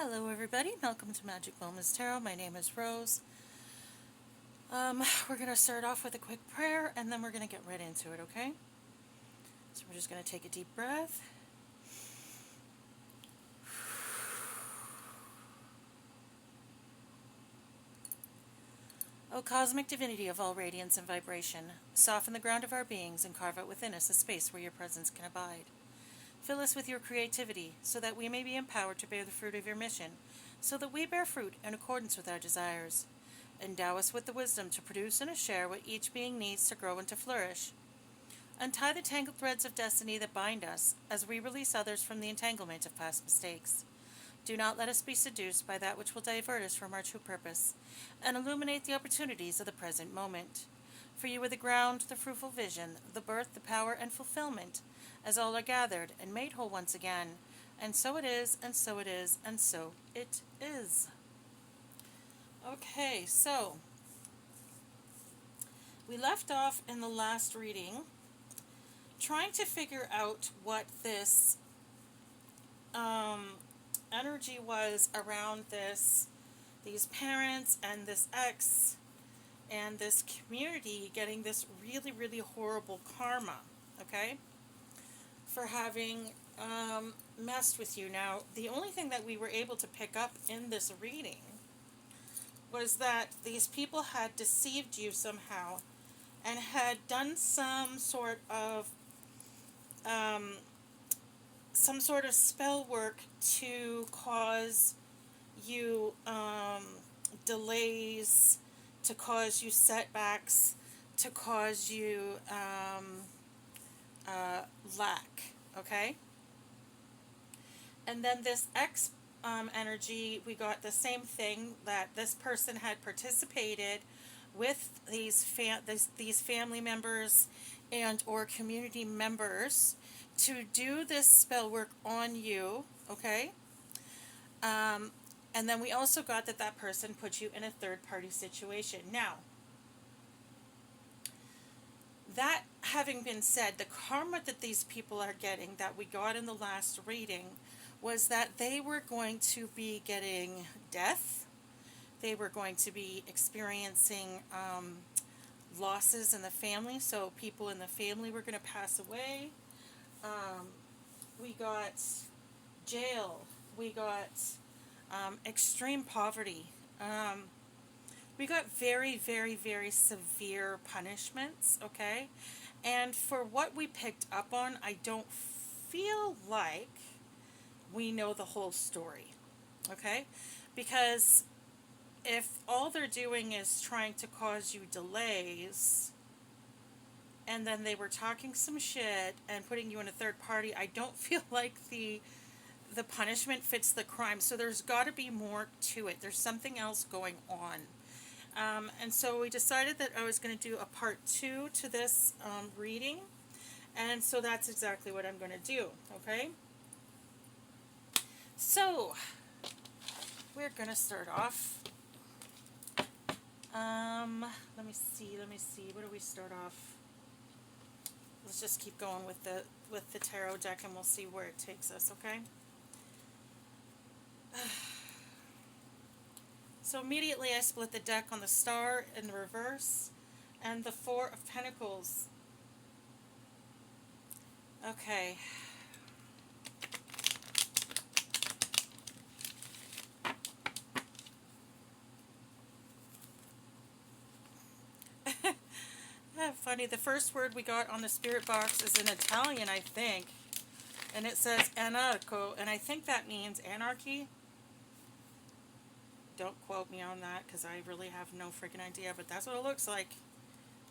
Hello everybody, welcome to Magic Moments Tarot. My name is Rose. We're going to start off with a quick prayer and then we're going to get right into it, okay? So we're just going to take a deep breath. O cosmic divinity of all radiance and vibration, soften the ground of our beings and carve out within us a space where your presence can abide. Fill us with your creativity so that we may be empowered to bear the fruit of your mission, so that we bear fruit in accordance with our desires. Endow us with the wisdom to produce and to share what each being needs to grow and to flourish. Untie the tangled threads of destiny that bind us as we release others from the entanglement of past mistakes. Do not let us be seduced by that which will divert us from our true purpose, and illuminate the opportunities of the present moment. For you are the ground, the fruitful vision, the birth, the power, and fulfillment, as all are gathered and made whole once again. And so it is, and so it is, and so it is. Okay, so we left off in the last reading trying to figure out what this energy was around these parents and this ex and this community getting this really, really horrible karma, okay, for having messed with you. Now, the only thing that we were able to pick up in this reading was that these people had deceived you somehow and had done some sort of spell work to cause you delays, to cause you setbacks, to cause you lack, okay? And then this X energy, we got the same thing, that this person had participated with these family members and or community members to do this spell work on you, okay? And then we also got that person put you in a third-party situation. Now, that having been said, the karma that these people are getting, that we got in the last reading, was that they were going to be getting death. They were going to be experiencing losses in the family. So people in the family were going to pass away. We got jail. We got extreme poverty. We got very, very, very severe punishments, okay? And for what we picked up on, I don't feel like we know the whole story, okay? Because if all they're doing is trying to cause you delays, and then they were talking some shit and putting you in a third party, I don't feel like the punishment fits the crime. So there's got to be more to it. There's something else going on. And so we decided that I was going to do a part 2 to this reading. And so that's exactly what I'm going to do, okay? So, we're going to start off. Let me see. Where do we start off? Let's just keep going with the tarot deck and we'll see where it takes us, okay? So immediately I split the deck on the Star in the reverse and the Four of Pentacles. Okay. Funny, the first word we got on the spirit box is in Italian, I think. And it says anarco, and I think that means anarchy. Don't quote me on that, because I really have no freaking idea, but that's what it looks like.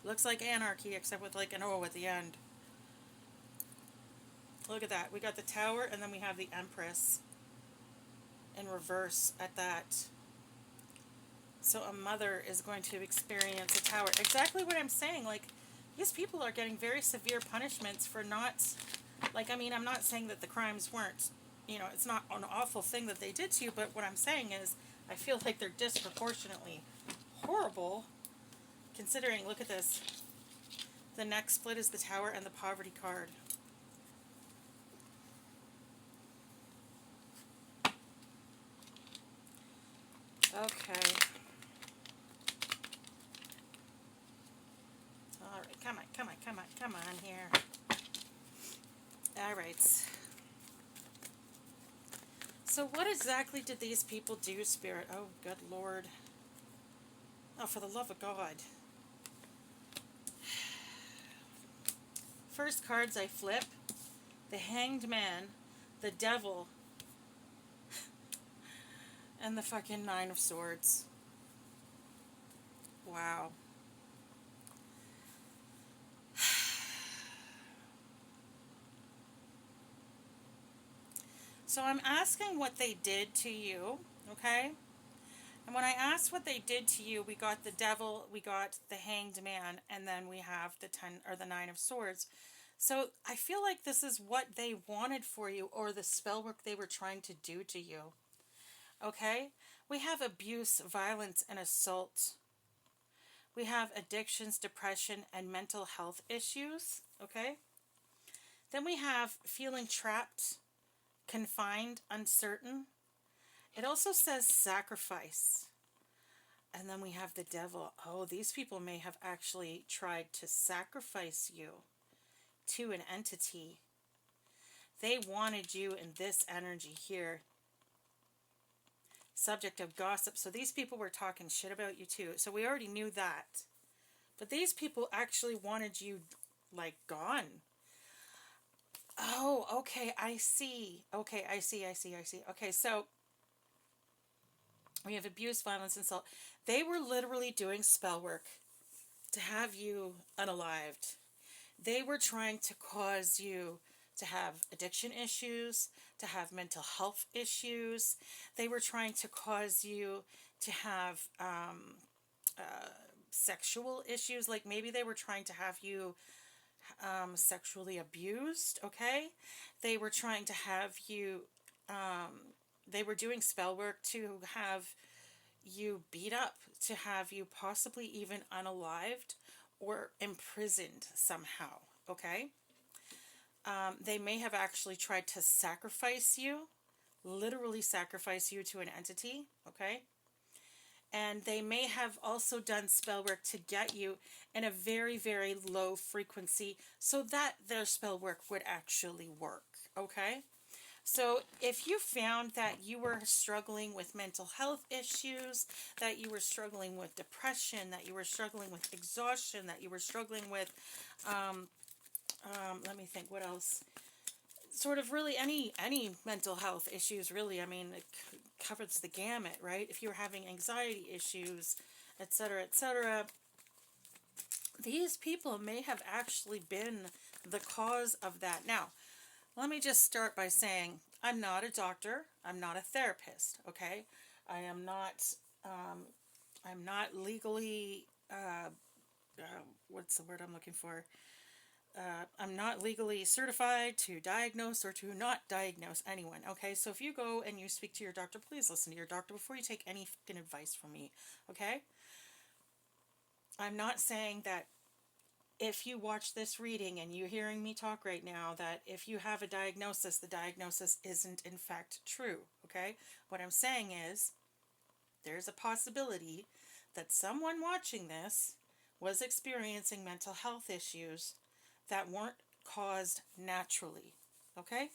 It looks like anarchy, except with like an O at the end. Look at that. We got the Tower, and then we have the Empress in reverse at that. So a mother is going to experience a Tower. Exactly what I'm saying. Like, these people are getting very severe punishments for not... Like, I mean, I'm not saying that the crimes weren't... You know, it's not an awful thing that they did to you, but what I'm saying is I feel like they're disproportionately horrible, considering, look at this. The neck split is the Tower and the Poverty card. Okay. All right. Come on, come on, come on, come on here. All right. So what exactly did these people do, Spirit? Oh, good Lord. Oh, for the love of God. First cards I flip. The Hanged Man, the Devil, and the fucking Nine of Swords. Wow. So I'm asking what they did to you, okay? And when I asked what they did to you, we got the Devil, we got the Hanged Man, and then we have the 10 or the Nine of Swords. So I feel like this is what they wanted for you, or the spell work they were trying to do to you. Okay? We have abuse, violence, and assault. We have addictions, depression, and mental health issues. Okay? Then we have feeling trapped, confined, uncertain. It also says sacrifice. And then we have the Devil. Oh, these people may have actually tried to sacrifice you to an entity. They wanted you in this energy here. Subject of gossip. So these people were talking shit about you too. So we already knew that. But these people actually wanted you, like, gone. Oh, okay, I see. Okay, I see. Okay, so we have abuse, violence, insult. They were literally doing spell work to have you unalived. They were trying to cause you to have addiction issues, to have mental health issues. They were trying to cause you to have sexual issues. Like maybe they were trying to have you sexually abused, okay? They were trying to have you, they were doing spell work to have you beat up, to have you possibly even unalived or imprisoned somehow, okay? They may have actually tried to sacrifice you, literally sacrifice you to an entity, okay? And they may have also done spell work to get you in a very, very low frequency so that their spell work would actually work, okay? So if you found that you were struggling with mental health issues, that you were struggling with depression, that you were struggling with exhaustion, that you were struggling with, let me think, what else? Sort of really any mental health issues, really. I mean, it covers the gamut, right? If you're having anxiety issues, etc., etc., these people may have actually been the cause of that. Now, let me just start by saying I'm not a doctor. I'm not a therapist. Okay, I'm not legally. What's the word I'm looking for? I'm not legally certified to diagnose or to not diagnose anyone. Okay, so if you go and you speak to your doctor, please listen to your doctor before you take any fucking advice from me. Okay, I'm not saying that if you watch this reading and you're hearing me talk right now, that if you have a diagnosis, the diagnosis isn't in fact true, okay? What I'm saying is there's a possibility that someone watching this was experiencing mental health issues that weren't caused naturally, okay?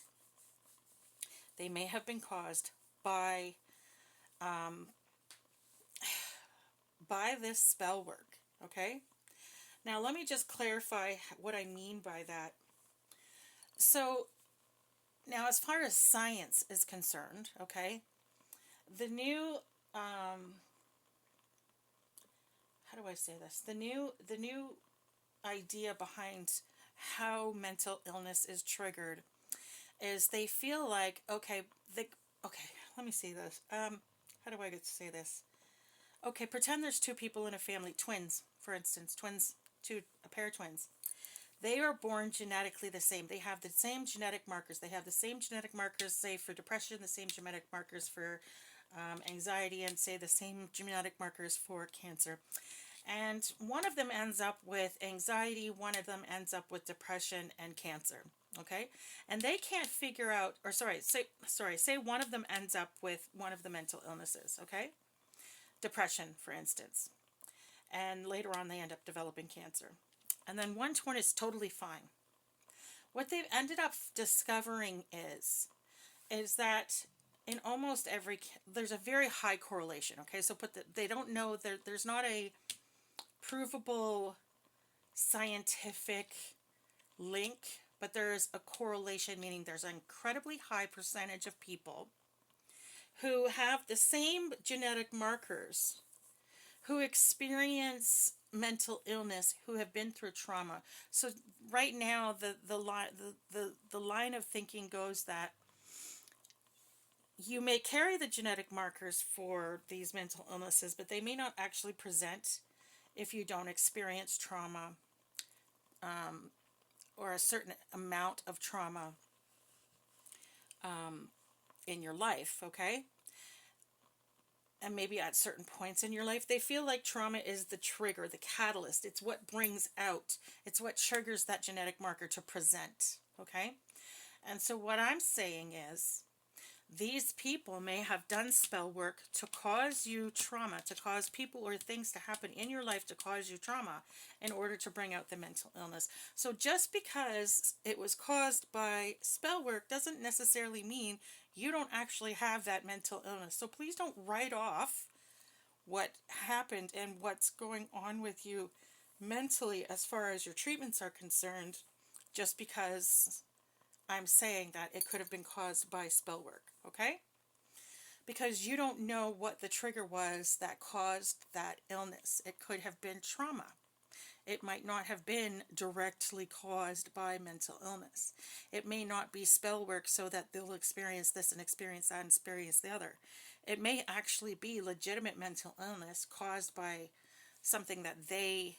They may have been caused by this spell work, okay? Now, let me just clarify what I mean by that. So, now as far as science is concerned, okay, the new, how do I say this? The new idea behind how mental illness is triggered is they feel like, okay, let me see this. How do I get to say this? Okay, pretend there's two people in a family, twins, for instance, a pair of twins. They are born genetically the same. They have the same genetic markers. They have the same genetic markers, say, for depression, the same genetic markers for anxiety, and say the same genetic markers for cancer. And one of them ends up with anxiety, one of them ends up with depression and cancer. Okay? And they can't figure out, or say one of them ends up with one of the mental illnesses. Okay? depression, for instance. And later on, they end up developing cancer. And then one twin is totally fine. What they've ended up discovering is that in almost every, there's a very high correlation. Okay, so they don't know, there's not a provable scientific link, but there's a correlation, meaning there's an incredibly high percentage of people who have the same genetic markers, who experience mental illness, who have been through trauma. So right now, the line of thinking goes that you may carry the genetic markers for these mental illnesses, but they may not actually present if you don't experience trauma, or a certain amount of trauma in your life, okay? And maybe at certain points in your life, they feel like trauma is the trigger, the catalyst. It's what brings out, it's what triggers that genetic marker to present, okay? And so what I'm saying is, these people may have done spell work to cause you trauma, to cause people or things to happen in your life to cause you trauma in order to bring out the mental illness. So just because it was caused by spell work doesn't necessarily mean you don't actually have that mental illness. So please don't write off what happened and what's going on with you mentally as far as your treatments are concerned, just because I'm saying that it could have been caused by spell work, okay? Because you don't know what the trigger was that caused that illness. It could have been trauma. It might not have been directly caused by mental illness. It may not be spell work so that they'll experience this and experience that and experience the other. It may actually be legitimate mental illness caused by something that they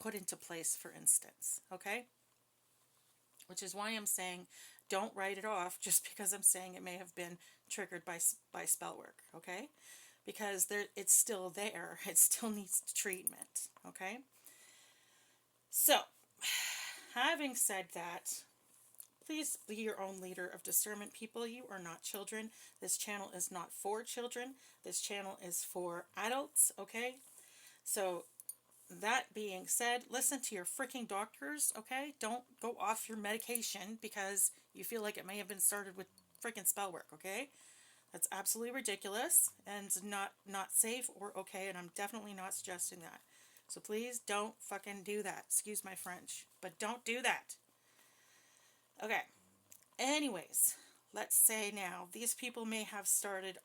put into place, for instance, okay? Which is why I'm saying don't write it off just because I'm saying it may have been triggered by spell work, okay? Because it's still there. It still needs treatment, okay? So, having said that, please be your own leader of discernment, people. You are not children. This channel is not for children. This channel is for adults, okay? So, that being said, listen to your freaking doctors, okay? Don't go off your medication because you feel like it may have been started with freaking spell work, okay? That's absolutely ridiculous and not safe or okay, and I'm definitely not suggesting that. So please don't fucking do that. Excuse my French, but don't do that. Okay. Anyways, let's say now these people may have started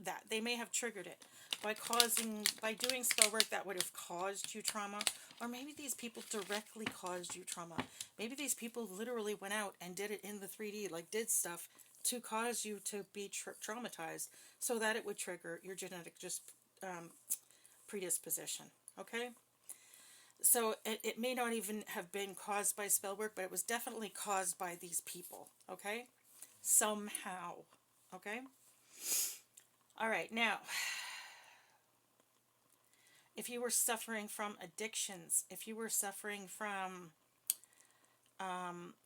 that. They may have triggered it by doing spell work that would have caused you trauma, or maybe these people directly caused you trauma. Maybe these people literally went out and did it in the 3D, like did stuff to cause you to be traumatized so that it would trigger your genetic predisposition, okay? So it may not even have been caused by spell work, but it was definitely caused by these people, okay? Somehow, okay? All right, now, if you were suffering from addictions, if you were suffering from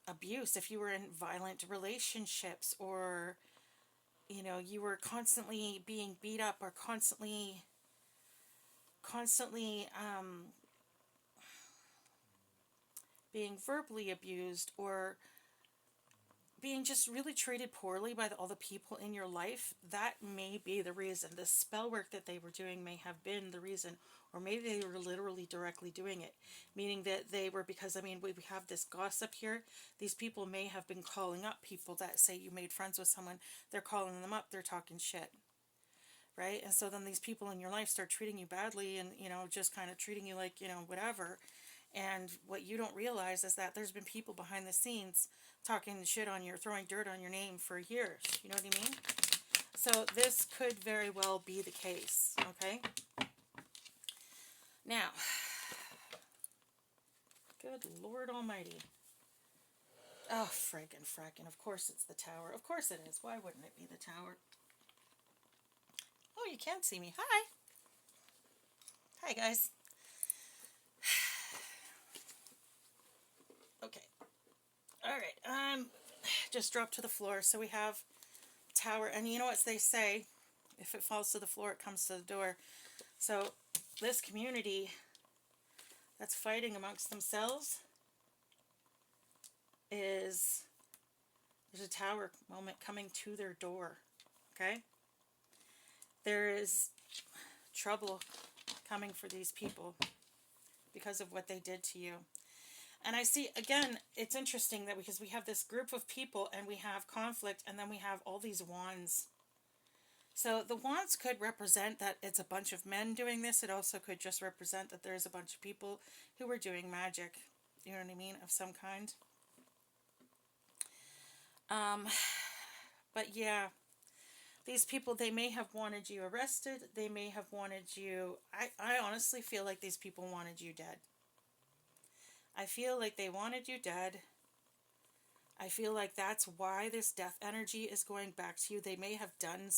abuse, if you were in violent relationships, or, you know, you were constantly being beat up or constantly being verbally abused, or being just really treated poorly by all the people in your life, that may be the reason. The spell work that they were doing may have been the reason, or maybe they were literally directly doing it, meaning that they were, because I mean, we have this gossip here. These people may have been calling up people that say you made friends with someone. They're calling them up. They're talking shit, right? And so then these people in your life start treating you badly, and, you know, just kind of treating you like, you know, whatever. And what you don't realize is that there's been people behind the scenes talking shit on you, throwing dirt on your name for years. You know what I mean? So this could very well be the case, okay? Now, good Lord Almighty. Oh, frackin'. Of course it's the tower. Of course it is. Why wouldn't it be the tower? Oh, you can't see me. Hi. Hi, guys. Okay. All right. Just dropped to the floor. So we have tower. And you know what they say? If it falls to the floor, it comes to the door. So this community that's fighting amongst themselves is, there's a tower moment coming to their door. Okay? There is trouble coming for these people because of what they did to you. And I see, again, it's interesting that because we have this group of people and we have conflict and then we have all these wands. So the wands could represent that it's a bunch of men doing this. It also could just represent that there's a bunch of people who are doing magic. You know what I mean? Of some kind. But yeah, these people, they may have wanted you arrested. They may have wanted you... I honestly feel like these people wanted you dead. I feel like they wanted you dead. I feel like that's why this death energy is going back to you. They may have done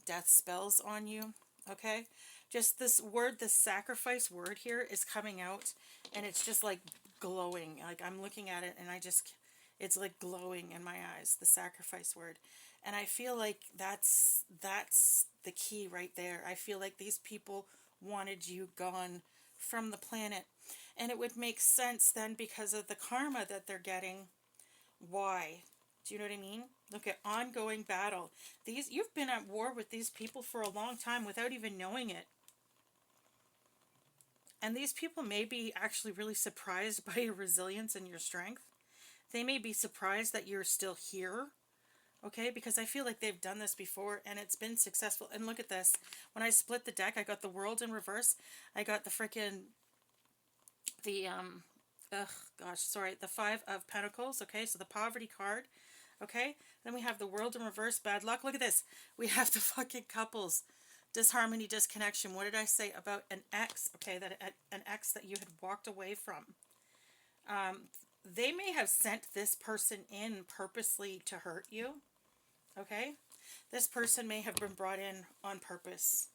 death spells on you. Okay? Just this word, this sacrifice word here is coming out. And it's just like glowing. Like I'm looking at it and it's like glowing in my eyes. The sacrifice word. And I feel like that's the key right there. I feel like these people wanted you gone from the planet. And it would make sense then because of the karma that they're getting. Why? Do you know what I mean? Look at ongoing battle. You've been at war with these people for a long time without even knowing it. And these people may be actually really surprised by your resilience and your strength. They may be surprised that you're still here. Okay, because I feel like they've done this before and it's been successful. And look at this. When I split the deck, I got the World in reverse. I got the freaking, the Five of Pentacles. Okay, so the Poverty card. Okay, then we have the World in reverse, bad luck. Look at this. We have the fucking couples. Disharmony, disconnection. What did I say about an ex? Okay, that an ex that you had walked away from. They may have sent this person in purposely to hurt you. Okay? This person may have been brought in on purpose.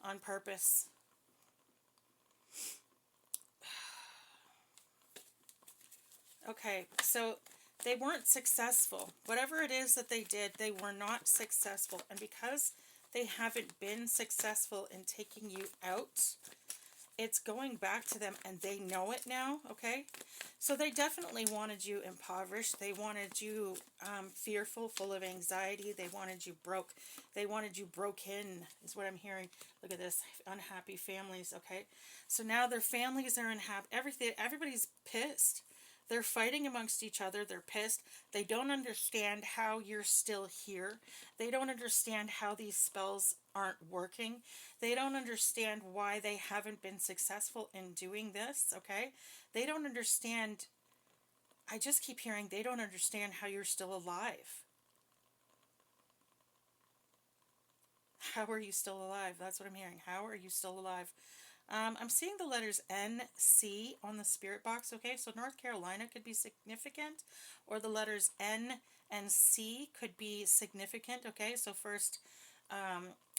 On purpose. Okay, so they weren't successful. Whatever it is that they did, they were not successful. And because they haven't been successful in taking you out, it's going back to them and they know it now, okay? So they definitely wanted you impoverished. They wanted you fearful, full of anxiety. They wanted you broke. They wanted you broken, is what I'm hearing. Look at this, unhappy families, okay? So now their families are unhappy. Everybody's pissed. They're fighting amongst each other. They're pissed. They don't understand how you're still here. They don't understand how these spells aren't working. They don't understand why they haven't been successful in doing this, okay? They don't understand. I just keep hearing they don't understand how you're still alive. How are you still alive? That's what I'm hearing. How are you still alive? I'm seeing the letters N-C on the spirit box, okay? So North Carolina could be significant, or the letters N and C could be significant, okay? So first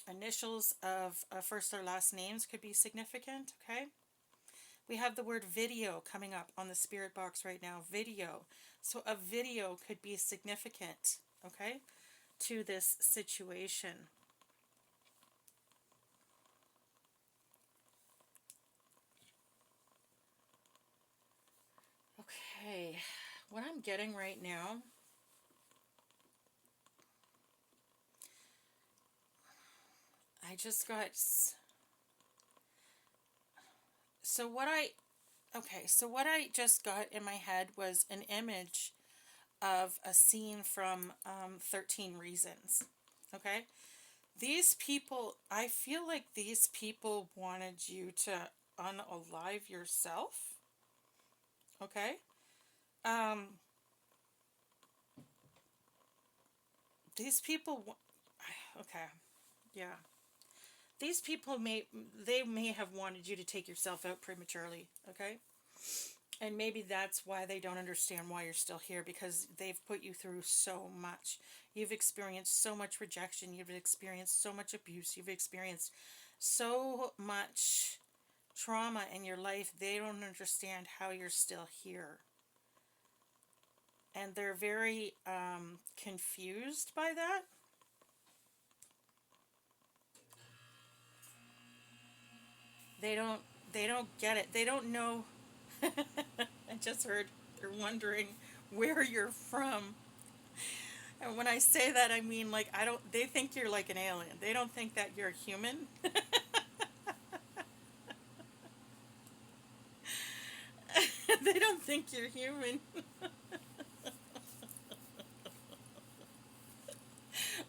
initials of first or last names could be significant, okay? We have the word video coming up on the spirit box right now, video. So a video could be significant, okay, to this situation. Okay, what I'm getting right now, I just got, so what I just got in my head was an image of a scene from 13 Reasons, okay? These people, I feel like these people wanted you to unalive yourself, okay? These people, okay, yeah. These people may have wanted you to take yourself out prematurely, okay? And maybe that's why they don't understand why you're still here, because they've put you through so much. You've experienced so much rejection. You've experienced so much abuse. You've experienced so much trauma in your life. They don't understand how you're still here. And they're very confused by that. They don't they don't get it. They don't know. I just heard they're wondering where you're from. And when I say that, I mean, like, I don't, they think you're like an alien. They don't think that you're human. They don't think you're human.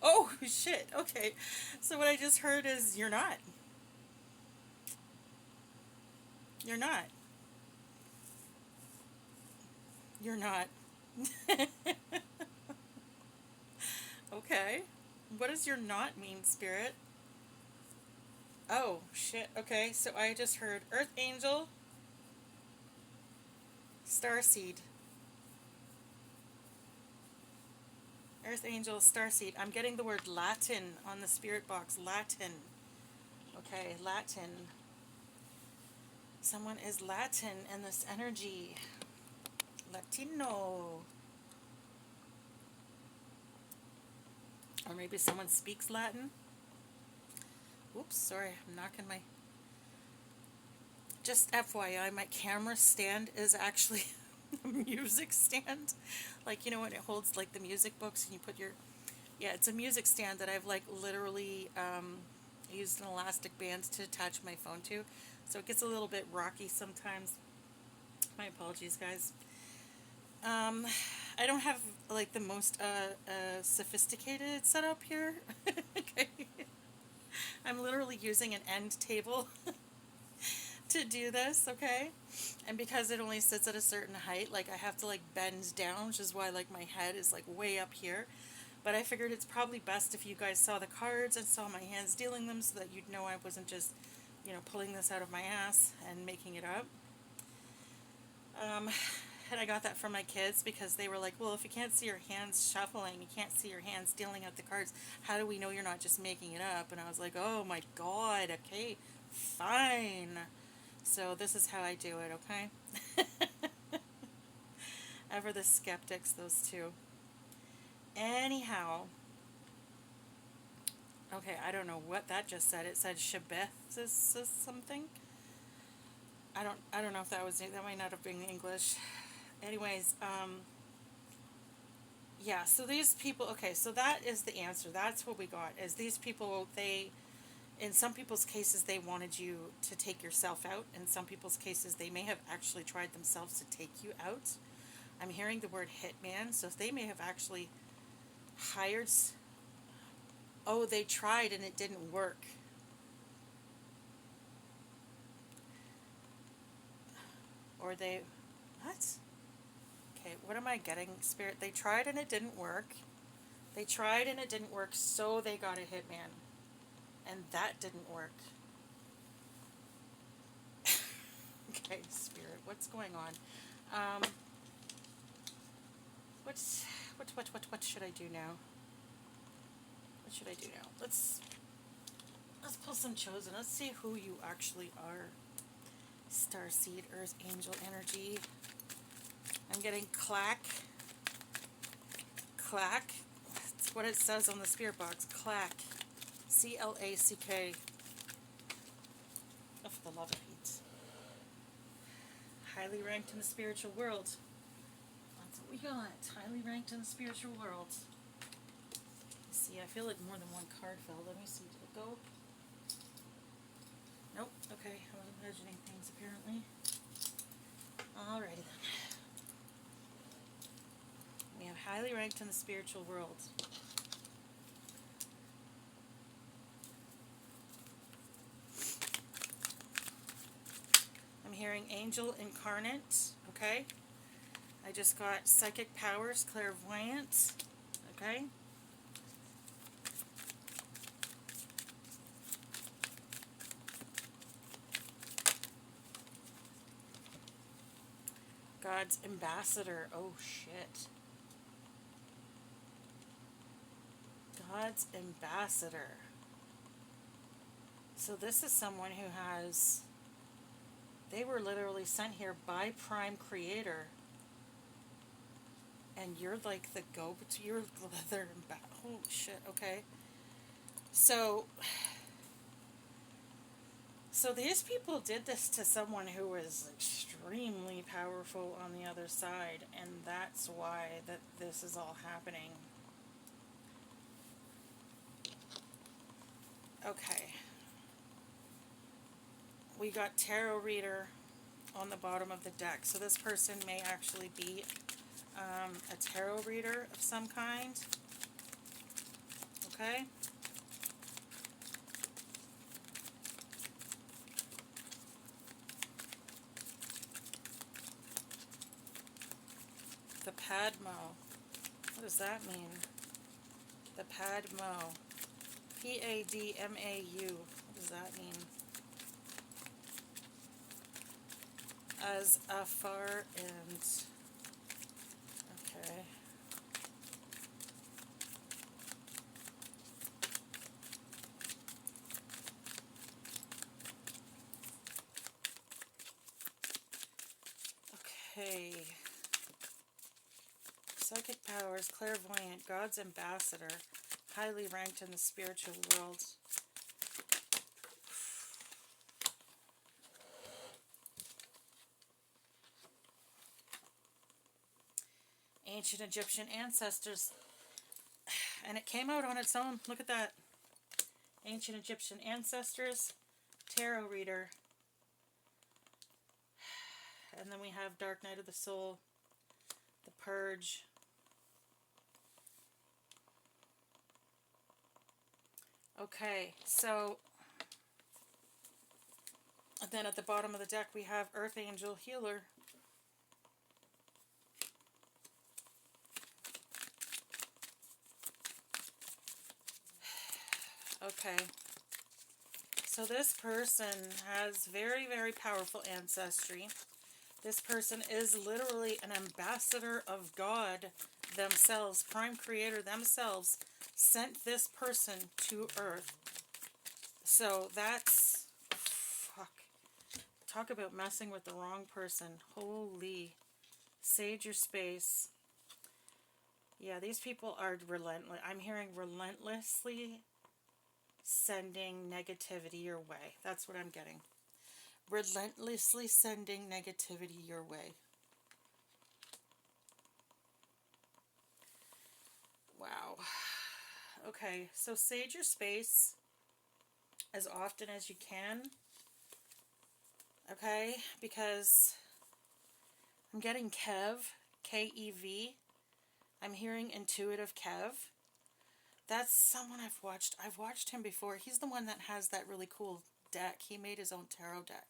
Oh, shit. Okay. So what I just heard is you're not. You're not. You're not. Okay. What does your not mean, spirit? Oh, shit. Okay. So I just heard Earth Angel, Starseed. Earth Angel, Starseed. I'm getting the word Latin on the spirit box. Latin. Okay, Latin. Someone is Latin in this energy. Latino. Or maybe someone speaks Latin. Oops, sorry, I'm knocking my... Just FYI, my camera stand is actually a music stand. Like, you know, when it holds, like, the music books and you put your... Yeah, it's a music stand that I've, like, literally used an elastic band to attach my phone to. So it gets a little bit rocky sometimes. My apologies, guys. I don't have, like, the most sophisticated setup here. Okay. I'm literally using an end table to do this, okay? And because it only sits at a certain height, like, I have to, like, bend down, which is why, like, my head is, like, way up here. But I figured it's probably best if you guys saw the cards and saw my hands dealing them so that you'd know I wasn't just, you know, pulling this out of my ass and making it up. And I got that from my kids because they were like, well, if you can't see your hands shuffling, you can't see your hands dealing out the cards, how do we know you're not just making it up? And I was like, oh my God, okay, fine. So this is how I do it, okay? Ever the skeptics, those two. Anyhow, okay, I don't know what that just said. It said Shabeth is something. I don't know if that was, that might not have been English. Anyways, yeah, so these people, okay, so that is the answer. That's what we got, is these people, they, in some people's cases, they wanted you to take yourself out. In some people's cases, they may have actually tried themselves to take you out. I'm hearing the word hitman, so if they may have actually hired, oh, they tried and it didn't work. Or they, what? Okay, what am I getting, Spirit? They tried and it didn't work. They tried and it didn't work, so they got a hitman. And that didn't work. Okay, Spirit, what's going on? What should I do now? What should I do now? Let's pull some chosen. Let's see who you actually are. Starseed, Earth Angel energy. I'm getting clack. Clack. That's what it says on the spirit box. Clack. C-L-A-C-K. Oh, for the love of Pete. Highly ranked in the spiritual world. That's what we got. Highly ranked in the spiritual world. Let's see, I feel like more than one card fell. Let me see. Did it go? Nope. Okay. I wasn't imagining things, apparently. Alrighty then. We have highly ranked in the spiritual world. I'm hearing angel incarnate, okay? I just got psychic powers, clairvoyant, okay? God's ambassador, oh shit. God's ambassador. So this is someone who has, they were literally sent here by Prime Creator. And you're like the go-between, you're their, holy shit, okay. So So these people did this to someone who was extremely powerful on the other side, and that's why that this is all happening. Okay. We got tarot reader on the bottom of the deck. So this person may actually be a tarot reader of some kind. Okay. The Padmo. What does that mean? The Padmo. Padmau. What does that mean? As afar and... Okay. Okay. Psychic powers, clairvoyant, God's ambassador, highly ranked in the spiritual world. Ancient Egyptian ancestors. And it came out on its own. Look at that. Ancient Egyptian ancestors, tarot reader. And then we have Dark Night of the Soul, the Purge. Okay, so and then at the bottom of the deck we have Earth Angel Healer. Okay, so this person has very, very powerful ancestry. This person is literally an ambassador of God themselves, prime creator themselves, sent this person to Earth. So that's, fuck, talk about messing with the wrong person. Holy, sage your space. Yeah, these people are relentless. I'm hearing relentlessly sending negativity your way. That's what I'm getting. Relentlessly sending negativity your way. Wow. Okay, so sage your space as often as you can. Okay, because I'm getting Kev, K-E-V. I'm hearing intuitive Kev. That's someone I've watched. I've watched him before. He's the one that has that really cool deck. He made his own tarot deck.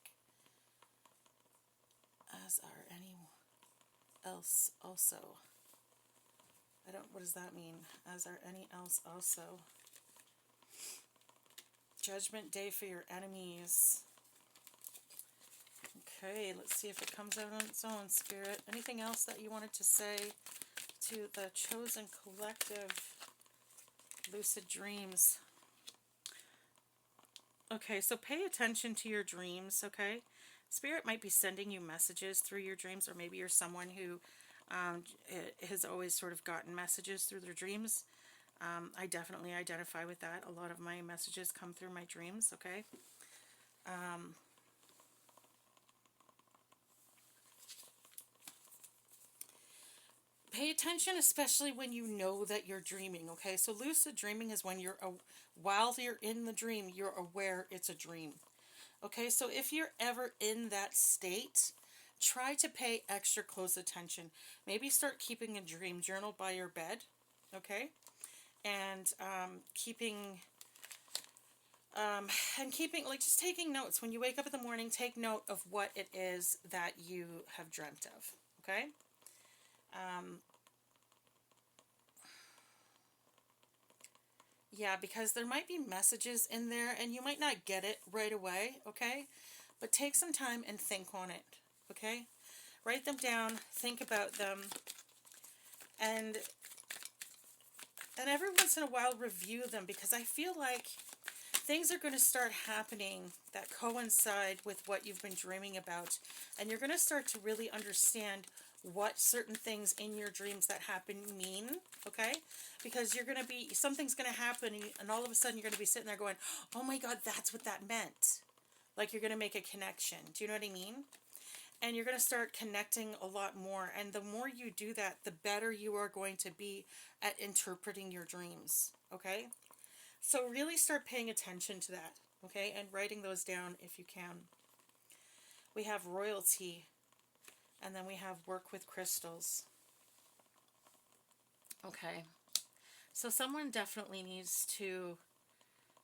As are anyone else also. What does that mean? As are any else also. Judgment Day for your enemies. Okay, let's see if it comes out on its own, Spirit. Anything else that you wanted to say to the Chosen Collective? Lucid dreams. Okay, so pay attention to your dreams, okay? Spirit might be sending you messages through your dreams, or maybe you're someone who has always sort of gotten messages through their dreams. I definitely identify with that. A lot of my messages come through my dreams, okay? Pay attention, especially when you know that you're dreaming, okay? So lucid dreaming is when while you're in the dream, you're aware it's a dream. Okay, so if you're ever in that state, try to pay extra close attention. Maybe start keeping a dream journal by your bed, okay? And keeping, like, just taking notes. When you wake up in the morning, take note of what it is that you have dreamt of, okay? Yeah, because there might be messages in there and you might not get it right away, okay? But take some time and think on it, okay? Write them down, think about them, and every once in a while review them, because I feel like things are going to start happening that coincide with what you've been dreaming about, and you're going to start to really understand what certain things in your dreams that happen mean, okay? Because you're going to be, something's going to happen, and all of a sudden you're going to be sitting there going, oh my God, that's what that meant, Like you're going to make a connection. Do you know what I mean? And you're going to start connecting a lot more. And the more you do that, the better you are going to be at interpreting your dreams. Okay? So really start paying attention to that. Okay? And writing those down if you can. We have royalty. And then we have work with crystals. Okay. So someone definitely needs to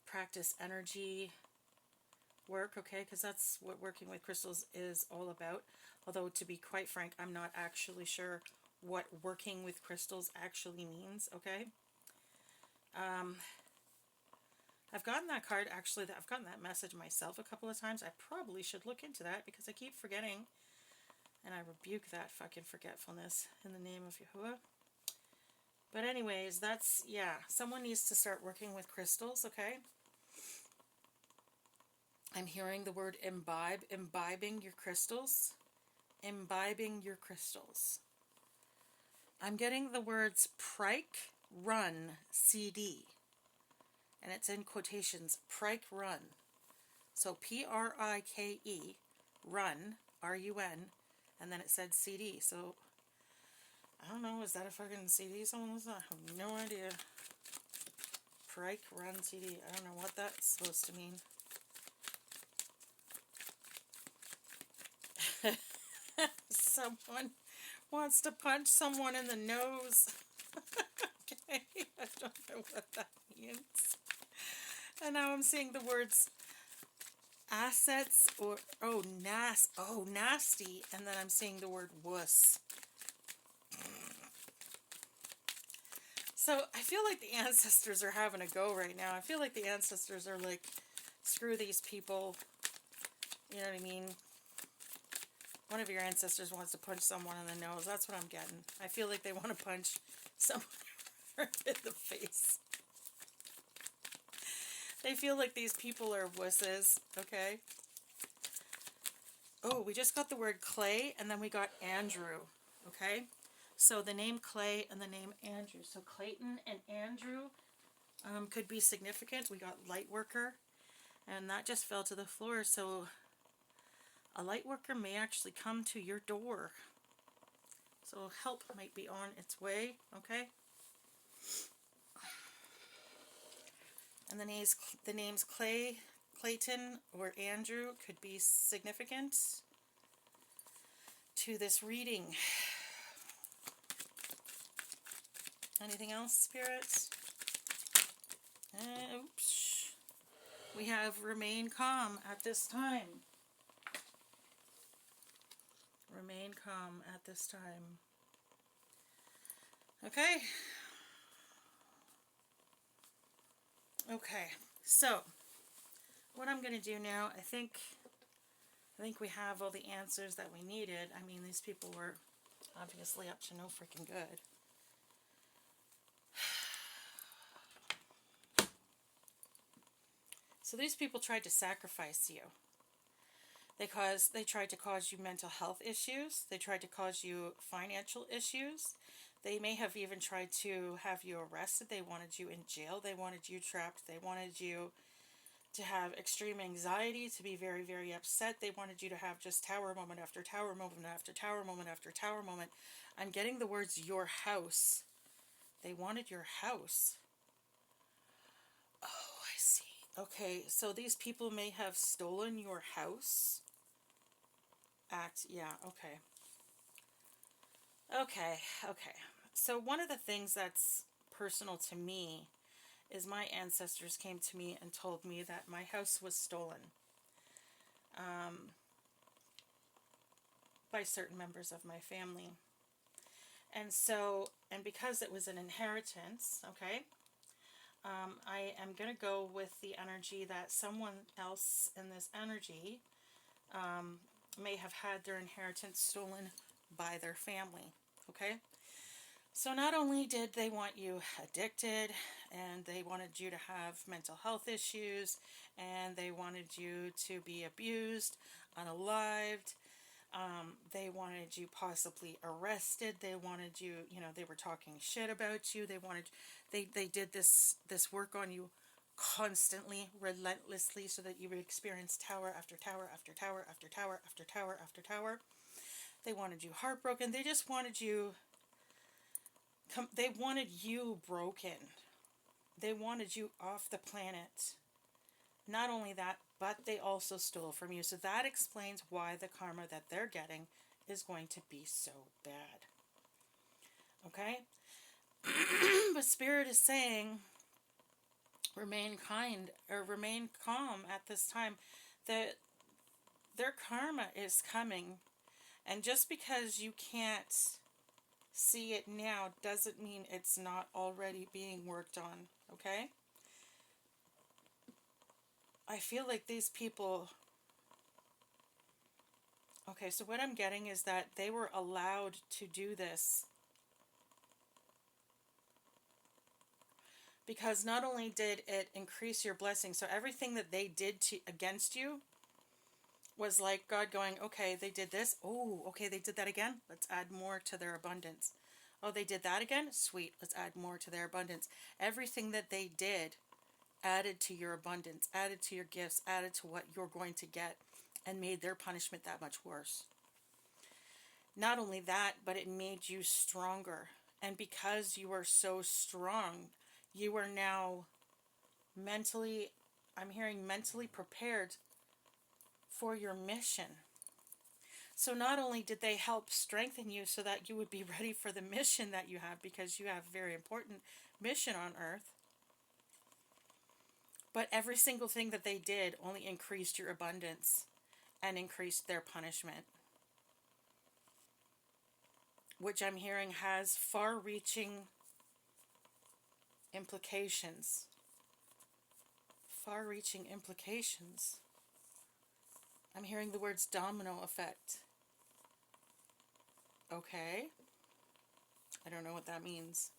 practice energy work, okay, because that's what working with crystals is all about. Although, to be quite frank, I'm not actually sure what working with crystals actually means, okay. I've gotten that card, actually, I've gotten that message myself a couple of times. I probably should look into that because I keep forgetting, and I rebuke that fucking forgetfulness in the name of Yahuwah. But anyways, that's, yeah, someone needs to start working with crystals, okay. I'm hearing the word imbibe, imbibing your crystals. Imbibing your crystals. I'm getting the words Prike Run CD. And it's in quotations, Prike Run. So Prike, run, R-U-N, and then it said CD. So, I don't know, is that a fucking CD someone listens to? I have no idea. Prike Run CD. I don't know what that's supposed to mean. Someone wants to punch someone in the nose. Okay, I don't know what that means. And now I'm seeing the words assets or, nasty, and then I'm seeing the word wuss. So I feel like the ancestors are having a go right now. I feel like the ancestors are like, screw these people. You know what I mean? One of your ancestors wants to punch someone in the nose. That's what I'm getting. I feel like they want to punch someone in the face. They feel like these people are wusses, okay? Oh, we just got the word Clay, and then we got Andrew, okay? So the name Clay and the name Andrew. So Clayton and Andrew could be significant. We got light worker, and that just fell to the floor. So a light worker may actually come to your door. So help might be on its way, okay? And the names Clay, Clayton, or Andrew could be significant to this reading. Anything else, Spirit? Oops. We have remain calm at this time. Remain calm at this time. Okay. Okay. So, what I'm going to do now, I think we have all the answers that we needed. I mean, these people were obviously up to no freaking good. So these people tried to sacrifice you. They tried to cause you mental health issues. They tried to cause you financial issues. They may have even tried to have you arrested. They wanted you in jail. They wanted you trapped. They wanted you to have extreme anxiety, to be very, very upset. They wanted you to have just tower moment after tower moment after tower moment after tower moment. I'm getting the words your house. They wanted your house. Oh, I see. Okay, so these people may have stolen your house. Yeah, okay. Okay. So one of the things that's personal to me is my ancestors came to me and told me that my house was stolen by certain members of my family. And so, and because it was an inheritance, okay, I am going to go with the energy that someone else in this energy may have had their inheritance stolen by their family, okay? So not only did they want you addicted, and they wanted you to have mental health issues, and they wanted you to be abused, unalived, they wanted you possibly arrested, they wanted you, they were talking shit about you, they did this work on you constantly, relentlessly, so that you would experience tower after tower after tower after tower after tower after tower. They wanted you heartbroken. They just wanted you, they wanted you broken. They wanted you off the planet. Not only that, but they also stole from you. So that explains why the karma that they're getting is going to be so bad. Okay? But Spirit is saying, remain kind or remain calm at this time. That their karma is coming. And just because you can't see it now doesn't mean it's not already being worked on. Okay? I feel like these people... Okay, so what I'm getting is that they were allowed to do this because not only did it increase your blessing, so everything that they did against you was like God going, okay, they did this. Oh, okay, they did that again. Let's add more to their abundance. Oh, they did that again? Sweet, let's add more to their abundance. Everything that they did added to your abundance, added to your gifts, added to what you're going to get, and made their punishment that much worse. Not only that, but it made you stronger. And because you are so strong, you are now mentally, I'm hearing mentally prepared for your mission. So not only did they help strengthen you so that you would be ready for the mission that you have, because you have a very important mission on earth, but every single thing that they did only increased your abundance and increased their punishment, which I'm hearing has far-reaching implications. Far-reaching implications. I'm hearing the words domino effect. Okay. I don't know what that means.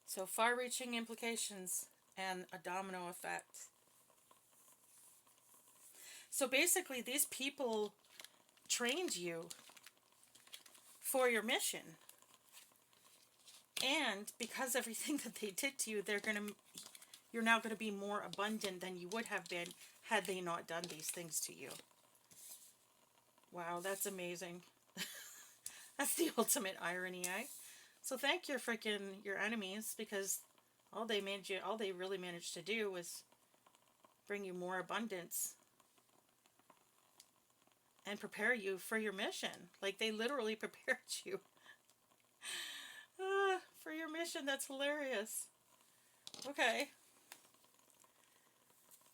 So far-reaching implications and a domino effect. So basically, these people trained you for your mission. And because everything that they did to you, you're now going to be more abundant than you would have been had they not done these things to you. Wow, that's amazing. That's the ultimate irony, eh? So thank your enemies, because all they really managed to do was bring you more abundance and prepare you for your mission. Like, they literally prepared you for your mission. That's hilarious. Okay.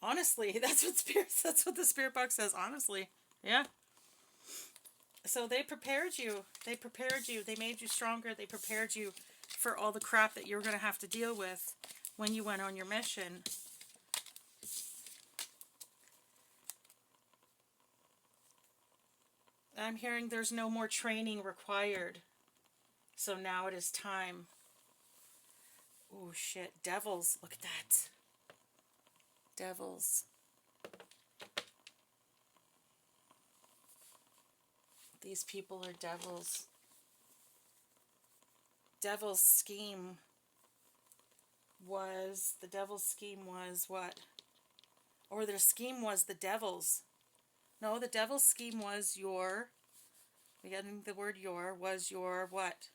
Honestly, that's what the spirit box says. Honestly. Yeah. So they prepared you. They made you stronger. They prepared you for all the crap that you're going to have to deal with when you went on your mission. I'm hearing there's no more training required. So now it is time. Oh shit, devils. Look at that. Devils. These people are devils. The devil's scheme was what? Or their scheme was the devil's. No, the devil's scheme was getting the word was your what?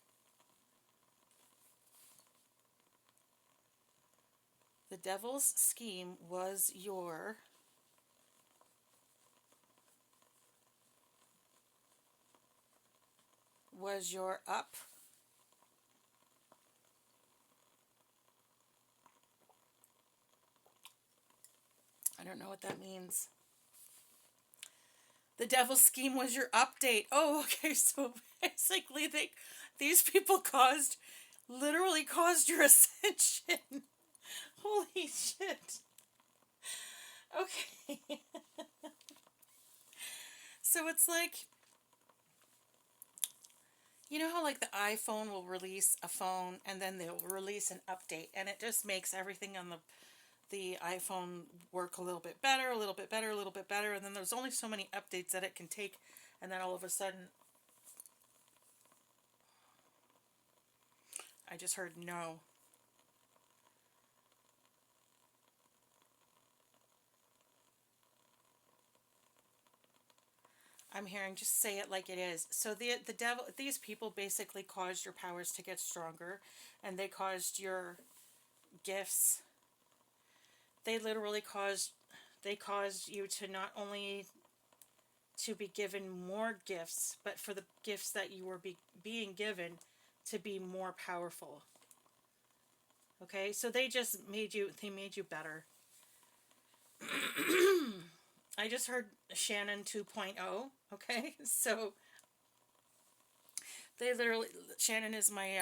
The devil's scheme was your up. I don't know what that means. The devil's scheme was your update. Oh, okay, so basically these people literally caused your ascension. Holy shit. Okay. So it's like, you know how like the iPhone will release a phone and then they'll release an update, and it just makes everything on the iPhone work a little bit better, a little bit better, a little bit better, and then there's only so many updates that it can take, and then all of a sudden I just heard no. I'm hearing, just say it like it is. So the devil, these people basically caused your powers to get stronger, and they caused your gifts. They literally caused you to not only to be given more gifts, but for the gifts that you were being given to be more powerful. Okay, so they just made you, they made you better. I just heard Shannon 2.0. Okay, so they literally, Shannon is my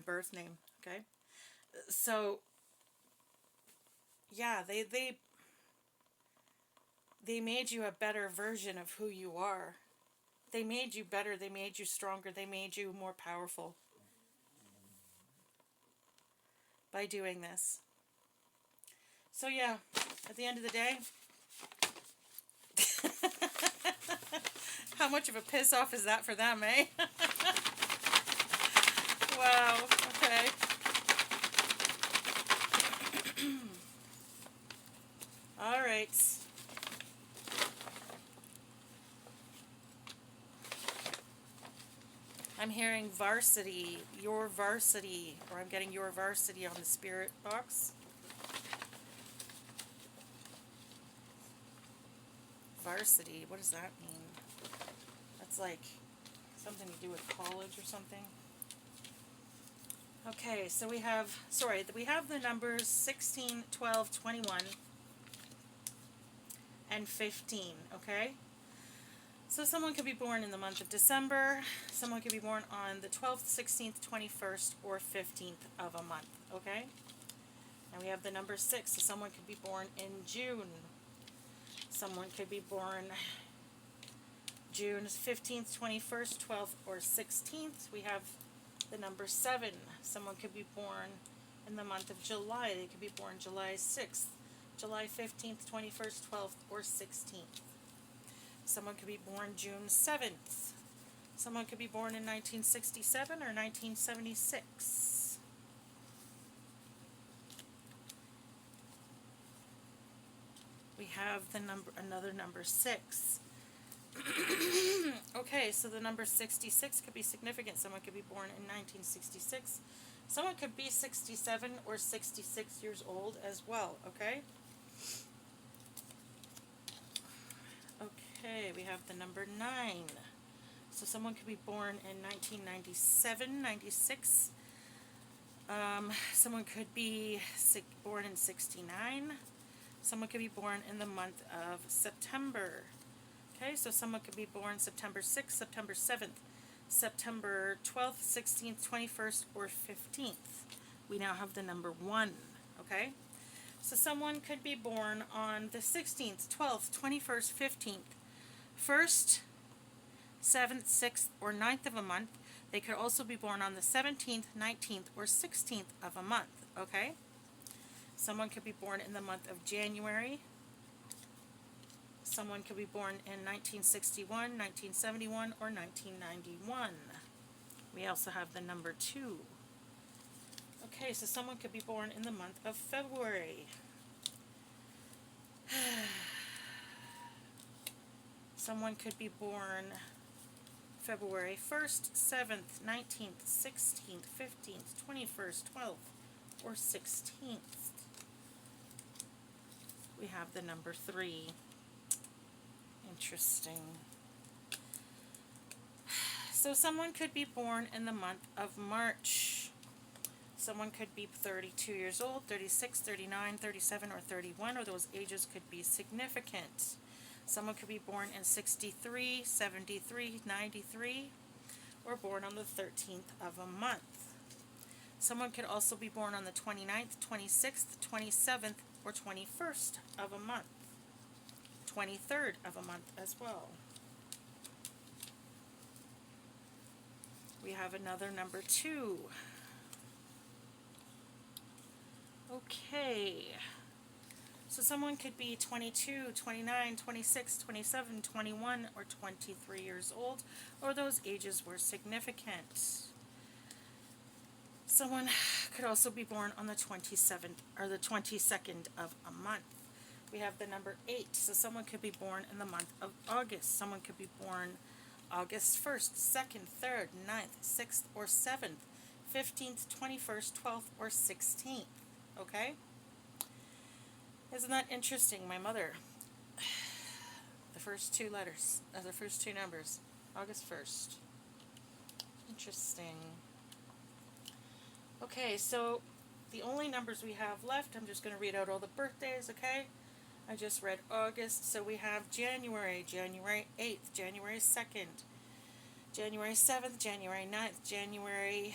birth name. Okay, so yeah, they made you a better version of who you are. They made you better. They made you stronger. They made you more powerful by doing this. So yeah, at the end of the day, how much of a piss off is that for them, eh? Wow. Okay. All right. I'm hearing varsity, your varsity, or I'm getting your varsity on the spirit box. Varsity, what does that mean? That's like something to do with college or something. Okay, so we have the numbers 16, 12, 21, and 15, okay? So someone could be born in the month of December, someone could be born on the 12th, 16th, 21st, or 15th of a month, okay? And we have the number 6, so someone could be born in June. Someone could be born June 15th, 21st, 12th, or 16th. We have the number 7. Someone could be born in the month of July. They could be born July 6th, July 15th, 21st, 12th, or 16th. Someone could be born June 7th. Someone could be born in 1967 or 1976. We have the another number 6. Okay, so the number 66 could be significant. Someone could be born in 1966. Someone could be 67 or 66 years old as well, okay? Okay, we have the number 9. So someone could be born in 1997, 96. Someone could be born in 69. Someone could be born in the month of September. Okay, so someone could be born September 6th, September 7th, September 12th, 16th, 21st, or 15th. We now have the number 1, okay? So someone could be born on the 16th, 12th, 21st, 15th, 1st, 7th, 6th, or 9th of a month. They could also be born on the 17th, 19th, or 16th of a month, okay? Someone could be born in the month of January. Someone could be born in 1961, 1971, or 1991. We also have the number 2. Okay, so someone could be born in the month of February. Someone could be born February 1st, 7th, 19th, 16th, 15th, 21st, 12th, or 16th. We have the number 3. Interesting. So someone could be born in the month of March. Someone could be 32 years old, 36, 39, 37, or 31, or those ages could be significant. Someone could be born in 63, 73, 93, or born on the 13th of a month. Someone could also be born on the 29th, 26th, 27th, or 21st of a month. 23rd of a month as well. We have another number 2. Okay. So someone could be 22, 29, 26, 27, 21, or 23 years old, or those ages were significant. Someone could also be born on the 27th or the 22nd of a month. We have the number 8. So someone could be born in the month of August. Someone could be born August 1st, 2nd, 3rd, 9th, 6th, or 7th, 15th, 21st, 12th, or 16th. Okay? Isn't that interesting? My mother, the first two letters, the first two numbers, August 1st. Interesting. Okay, so the only numbers we have left, I'm just going to read out all the birthdays, okay? I just read August, so we have January, January 8th, January 2nd, January 7th, January 9th, January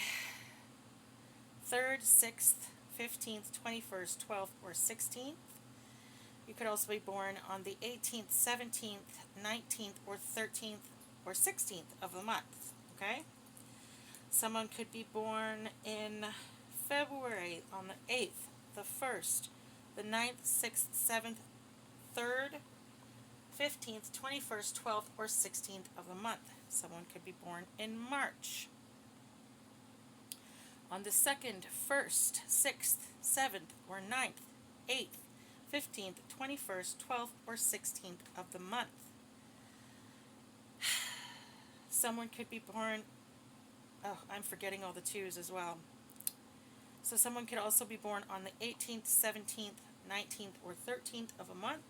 3rd, 6th, 15th, 21st, 12th, or 16th. You could also be born on the 18th, 17th, 19th, or 13th, or 16th of the month, okay? Someone could be born in February on the 8th, the 1st, the 9th, 6th, 7th, 3rd, 15th, 21st, 12th, or 16th of the month. Someone could be born in March on the 2nd, 1st, 6th, 7th, or 9th, 8th, 15th, 21st, 12th, or 16th of the month. Someone could be born, oh, I'm forgetting all the 2s as well. So someone could also be born on the 18th, 17th, 19th, or 13th of a month.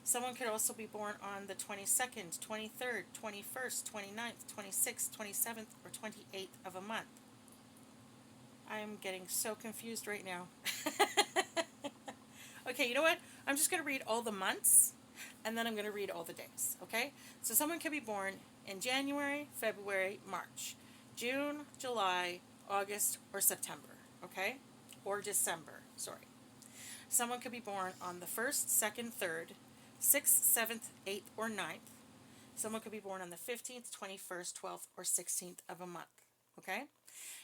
Someone could also be born on the 22nd, 23rd, 21st, 29th, 26th, 27th, or 28th of a month. I'm getting so confused right now. Okay, you know what? I'm just going to read all the months, and then I'm going to read all the days, okay? So someone could be born in January, February, March, June, July, August, or September, okay? Or December, sorry. Someone could be born on the 1st, 2nd, 3rd, 6th, 7th, 8th, or 9th. Someone could be born on the 15th, 21st, 12th, or 16th of a month, okay?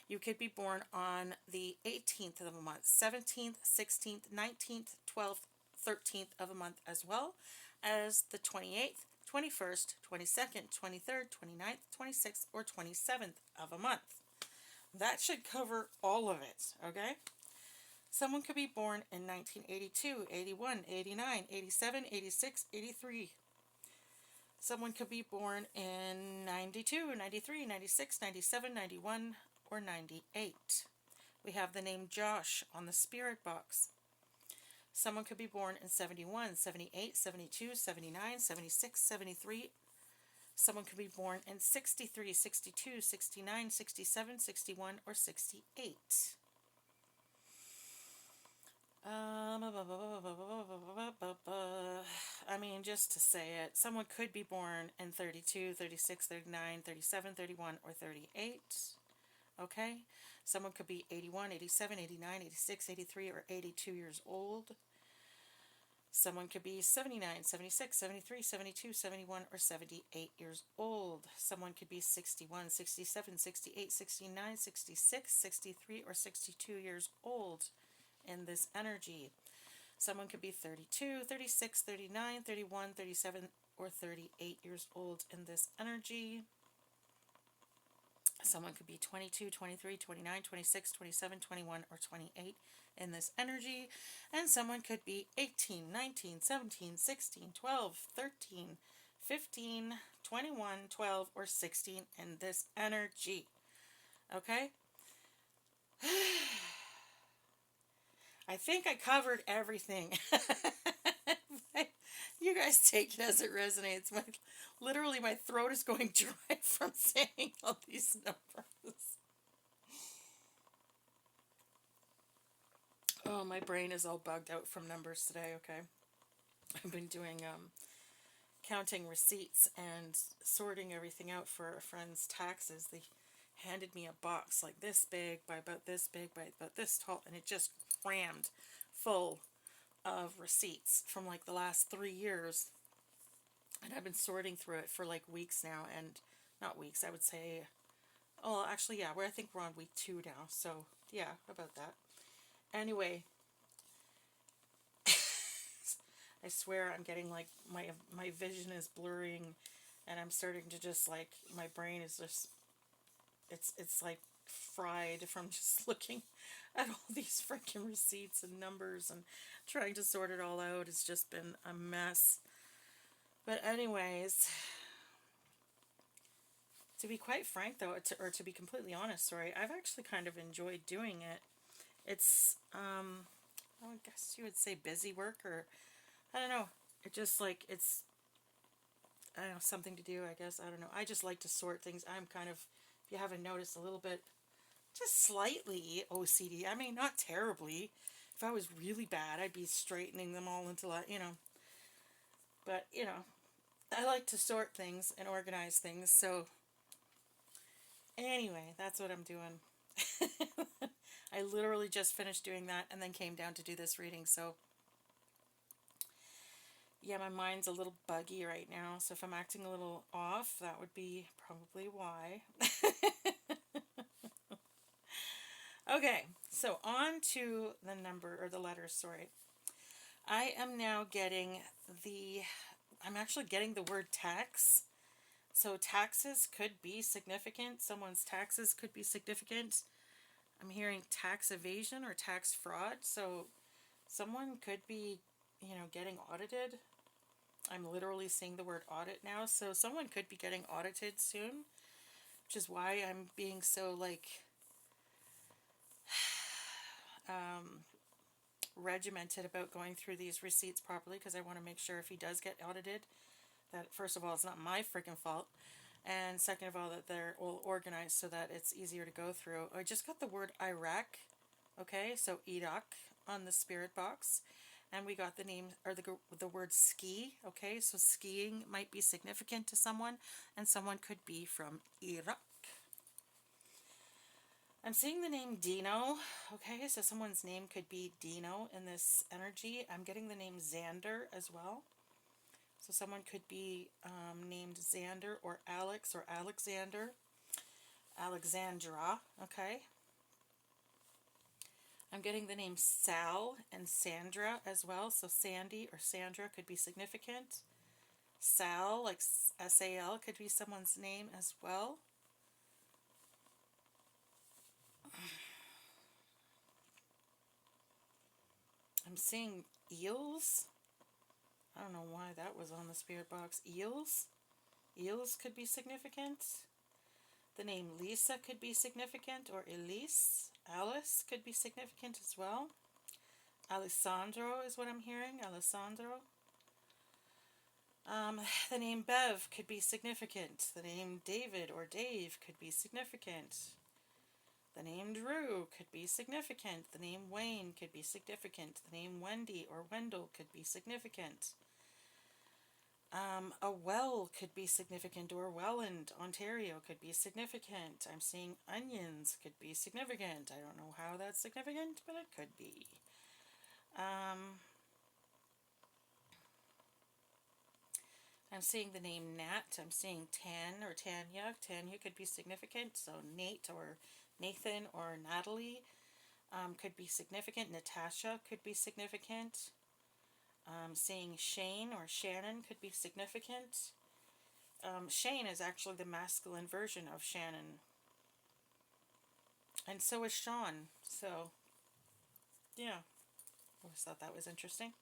You could be born on the 18th of a month, 17th, 16th, 19th, 12th, 13th of a month, as well as the 28th, 21st, 22nd, 23rd, 29th, 26th, or 27th of a month. That should cover all of it, okay? Someone could be born in 1982, 81, 89, 87, 86, 83. Someone could be born in 92, 93, 96, 97, 91, or 98. We have the name Josh on the spirit box. Someone could be born in 71, 78, 72, 79, 76, 73. Someone could be born in 63, 62, 69, 67, 61, or 68. I mean, just to say it, someone could be born in 32, 36, 39, 37, 31, or 38. Okay? Someone could be 81, 87, 89, 86, 83, or 82 years old. Someone could be 79, 76, 73, 72, 71, or 78 years old. Someone could be 61, 67, 68, 69, 66, 63, or 62 years old in this energy. Someone could be 32, 36, 39, 31, 37, or 38 years old in this energy. Someone could be 22, 23, 29, 26, 27, 21, or 28 in this energy. And someone could be 18, 19, 17, 16, 12, 13, 15, 21, 12, or 16 in this energy. Okay? I think I covered everything. You guys take it as it resonates. Literally, my throat is going dry from saying all these numbers. Oh, my brain is all bugged out from numbers today, okay? I've been doing counting receipts and sorting everything out for a friend's taxes. They handed me a box like this big by about this big by about this tall, and it just crammed full of receipts from like the last 3 years. And I've been sorting through it for like weeks now, and not weeks, I would say, oh, actually, yeah, I think we're on week 2 now, so yeah, about that. Anyway, I swear I'm getting like, my vision is blurring, and I'm starting to just like, my brain is just, it's like fried from just looking at all these freaking receipts and numbers and trying to sort it all out. It's just been a mess. But anyways, to be quite frank though, or to be completely honest, sorry, I've actually kind of enjoyed doing it. It's, I guess you would say busy work, or I don't know. It just like, it's, I don't know, something to do, I guess. I don't know. I just like to sort things. I'm kind of, if you haven't noticed, a little bit, just slightly OCD. I mean, not terribly. If I was really bad, I'd be straightening them all until I, but, I like to sort things and organize things. So, anyway, that's what I'm doing. I literally just finished doing that and then came down to do this reading. So, yeah, my mind's a little buggy right now. So if I'm acting a little off, that would be probably why. Okay, so on to the number, or the letters, sorry. I am now getting I'm actually getting the word tax. So taxes could be significant. Someone's taxes could be significant. I'm hearing tax evasion or tax fraud. So someone could be, getting audited. I'm literally seeing the word audit now. So someone could be getting audited soon, which is why I'm being so regimented about going through these receipts properly, because I want to make sure if he does get audited that, first of all, it's not my freaking fault, and second of all, that they're all organized so that it's easier to go through. I just got the word Iraq, okay, so Iraq on the spirit box, and we got the name, or the word ski, okay, so skiing might be significant to someone, and someone could be from Iraq. I'm seeing the name Dino, okay, so someone's name could be Dino in this energy. I'm getting the name Xander as well. So someone could be named Xander or Alex or Alexander, Alexandra, okay. I'm getting the name Sal and Sandra as well. So Sandy or Sandra could be significant. Sal, like S-A-L, could be someone's name as well. I'm seeing eels. I don't know why that was on the spirit box. Eels. Eels could be significant. The name Lisa could be significant, or Elise. Alice could be significant as well. Alessandro is what I'm hearing. Alessandro. The name Bev could be significant. The name David or Dave could be significant. The name Drew could be significant. The name Wayne could be significant. The name Wendy or Wendell could be significant. A well could be significant, or Welland, Ontario could be significant. I'm seeing onions could be significant. I don't know how that's significant, but it could be. I'm seeing the name Nat. I'm seeing Tan or Tanya. Tanya could be significant. So Nate or Nathan or Natalie could be significant. Natasha could be significant. Seeing Shane or Shannon could be significant. Shane is actually the masculine version of Shannon. And so is Sean. So, yeah. Always thought that was interesting.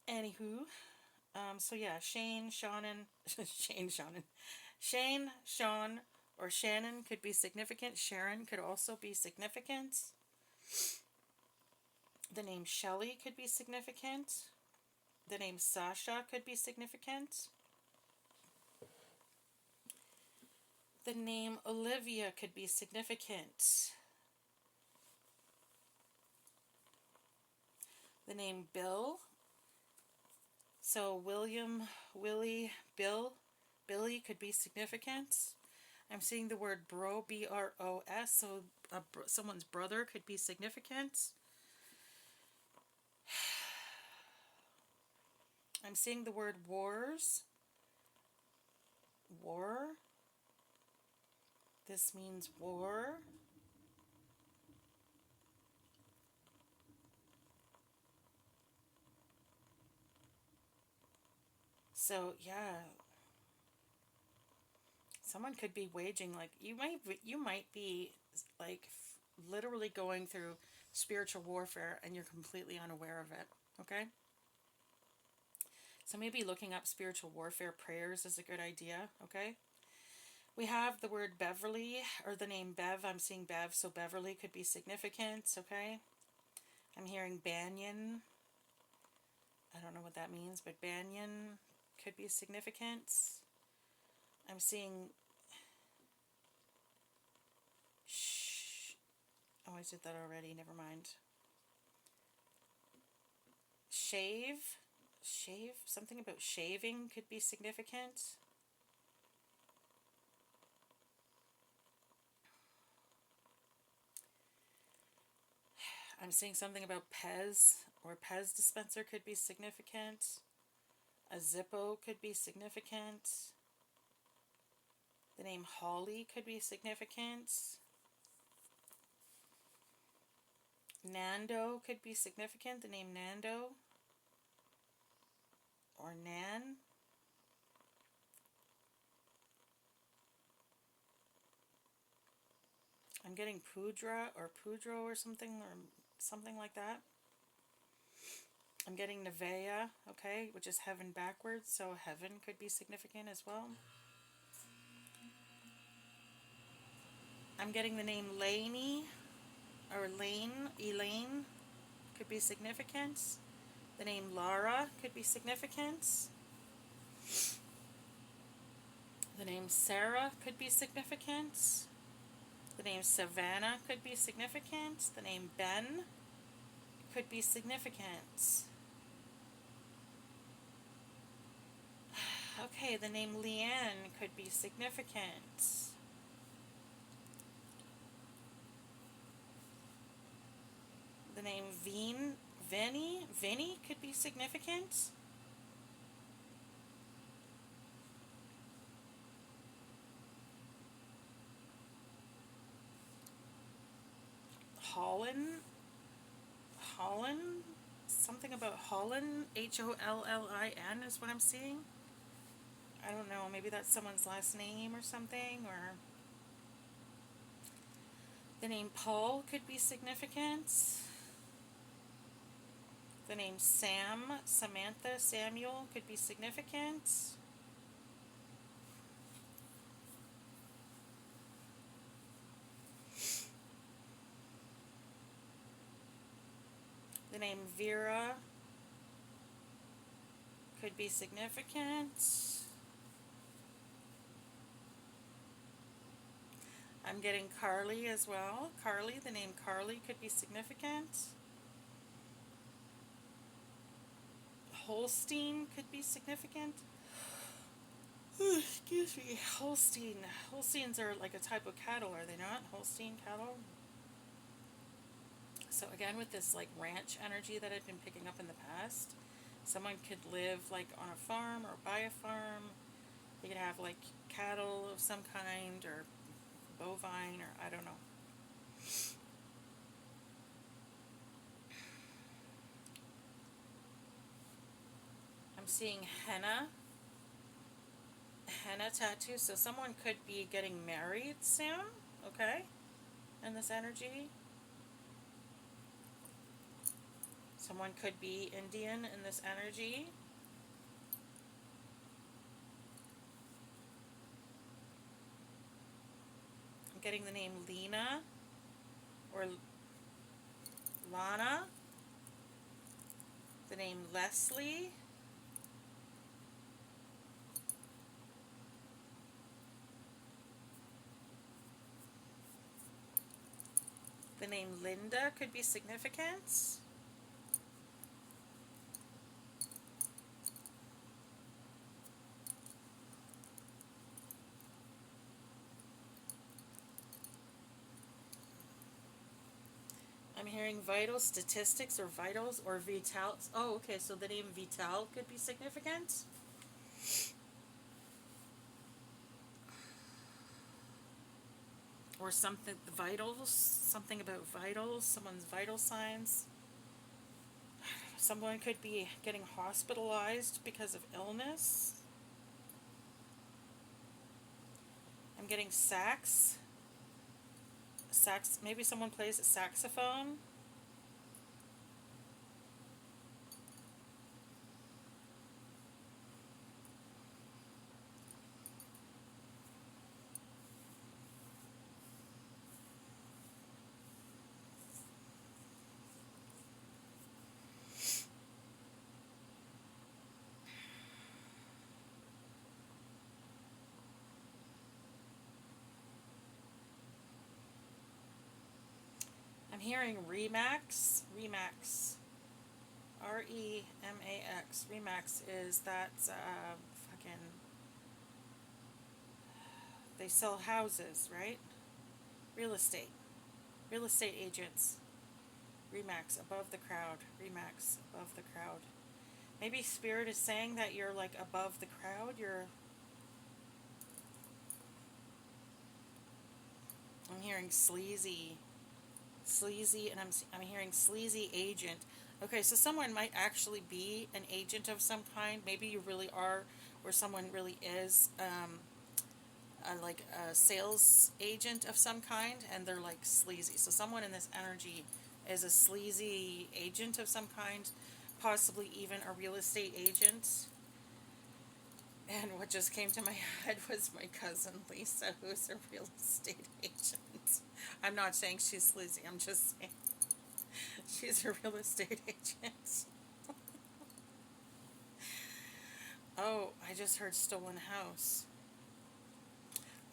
Anywho, so yeah, Shane, Sean, or Shannon could be significant. Sharon could also be significant. The name Shelley could be significant. The name Sasha could be significant. The name Olivia could be significant. The name Bill. So William, Willie, Bill, Billy could be significant. I'm seeing the word bro, B-R-O-S, so someone's brother could be significant. I'm seeing the word wars. War. This means war. So, yeah. Someone could be waging, like, you might be like literally going through spiritual warfare and you're completely unaware of it. Okay? So maybe looking up spiritual warfare prayers is a good idea. Okay? We have the word Beverly, or the name Bev. I'm seeing Bev, so Beverly could be significant. Okay? I'm hearing Banyan. I don't know what that means, but Banyan could be significant. I'm seeing... Shh. Oh, I did that already. Never mind. Shave. Shave. Something about shaving could be significant. I'm seeing something about Pez or Pez dispenser could be significant. A Zippo could be significant. The name Holly could be significant. Nando could be significant. The name Nando or Nan. I'm getting Pudra or Pudro or something like that. I'm getting Nevea, okay, which is heaven backwards, so heaven could be significant as well. I'm getting the name Laney or Elaine could be significant. The name Lara could be significant. The name Sarah could be significant. The name Savannah could be significant. The name Ben could be significant. Okay, the name Leanne could be significant. The name Vinny could be significant. Holland, something about Holland, Hollin is what I'm seeing. I don't know, maybe that's someone's last name or something, or the name Paul could be significant. The name Sam, Samantha, Samuel could be significant. The name Vera could be significant. I'm getting Carly as well. Carly, the name Carly could be significant. Holstein could be significant. Ooh, excuse me, Holstein. Holsteins are like a type of cattle, are they not? Holstein cattle. So again, with this like ranch energy that I've been picking up in the past, someone could live like on a farm or buy a farm. They could have like cattle of some kind or bovine or I don't know. I'm seeing henna tattoo, so someone could be getting married soon, okay, in this energy. Someone could be Indian in this energy. I'm getting the name Lena or Lana. The name Leslie. The name Linda could be significant. I'm hearing vital statistics or vitals or vitals. Oh, okay, so the name Vital could be significant. Or something, vitals, something about vitals, someone's vital signs. Someone could be getting hospitalized because of illness. I'm getting sax Maybe someone plays a saxophone. I'm hearing Remax. Remax. Remax. Remax is that fucking. They sell houses, right? Real estate. Real estate agents. Remax, above the crowd. Remax, above the crowd. Maybe Spirit is saying that you're like above the crowd. I'm hearing sleazy. Sleazy, and I'm hearing sleazy agent. Okay, so someone might actually be an agent of some kind. Maybe you really are, or someone really is like a sales agent of some kind, and they're like sleazy. So someone in this energy is a sleazy agent of some kind, possibly even a real estate agent. And what just came to my head was my cousin Lisa, who's a real estate agent. I'm not saying she's sleazy, I'm just saying she's a real estate agent. Oh, I just heard stolen house.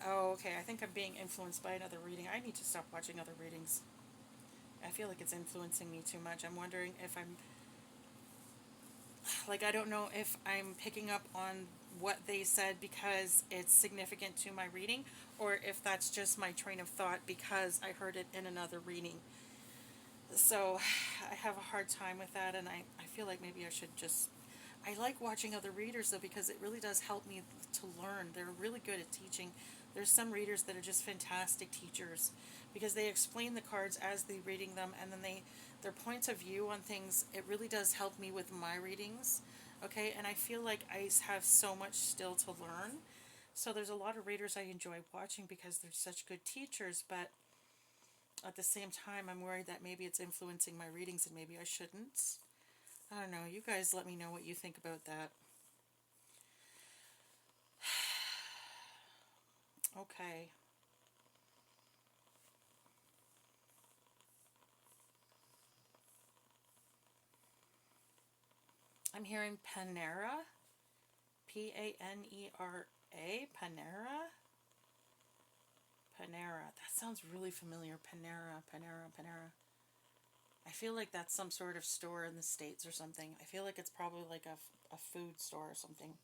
Oh, okay, I think I'm being influenced by another reading. I need to stop watching other readings. I feel like it's influencing me too much. I'm wondering if I'm, like, I don't know if I'm picking up on what they said because it's significant to my reading, or if that's just my train of thought because I heard it in another reading. So I have a hard time with that, and I feel like maybe I should just. I like watching other readers though because it really does help me to learn. They're really good at teaching. There's some readers that are just fantastic teachers because they explain the cards as they're reading them, and then their points of view on things. It really does help me with my readings. Okay, and I feel like I have so much still to learn. So there's a lot of readers I enjoy watching because they're such good teachers, but at the same time, I'm worried that maybe it's influencing my readings and maybe I shouldn't. I don't know. You guys let me know what you think about that. Okay. I'm hearing Panera. Panera. Panera. Panera. That sounds really familiar. Panera. Panera. Panera. I feel like that's some sort of store in the States or something. I feel like it's probably like a food store or something.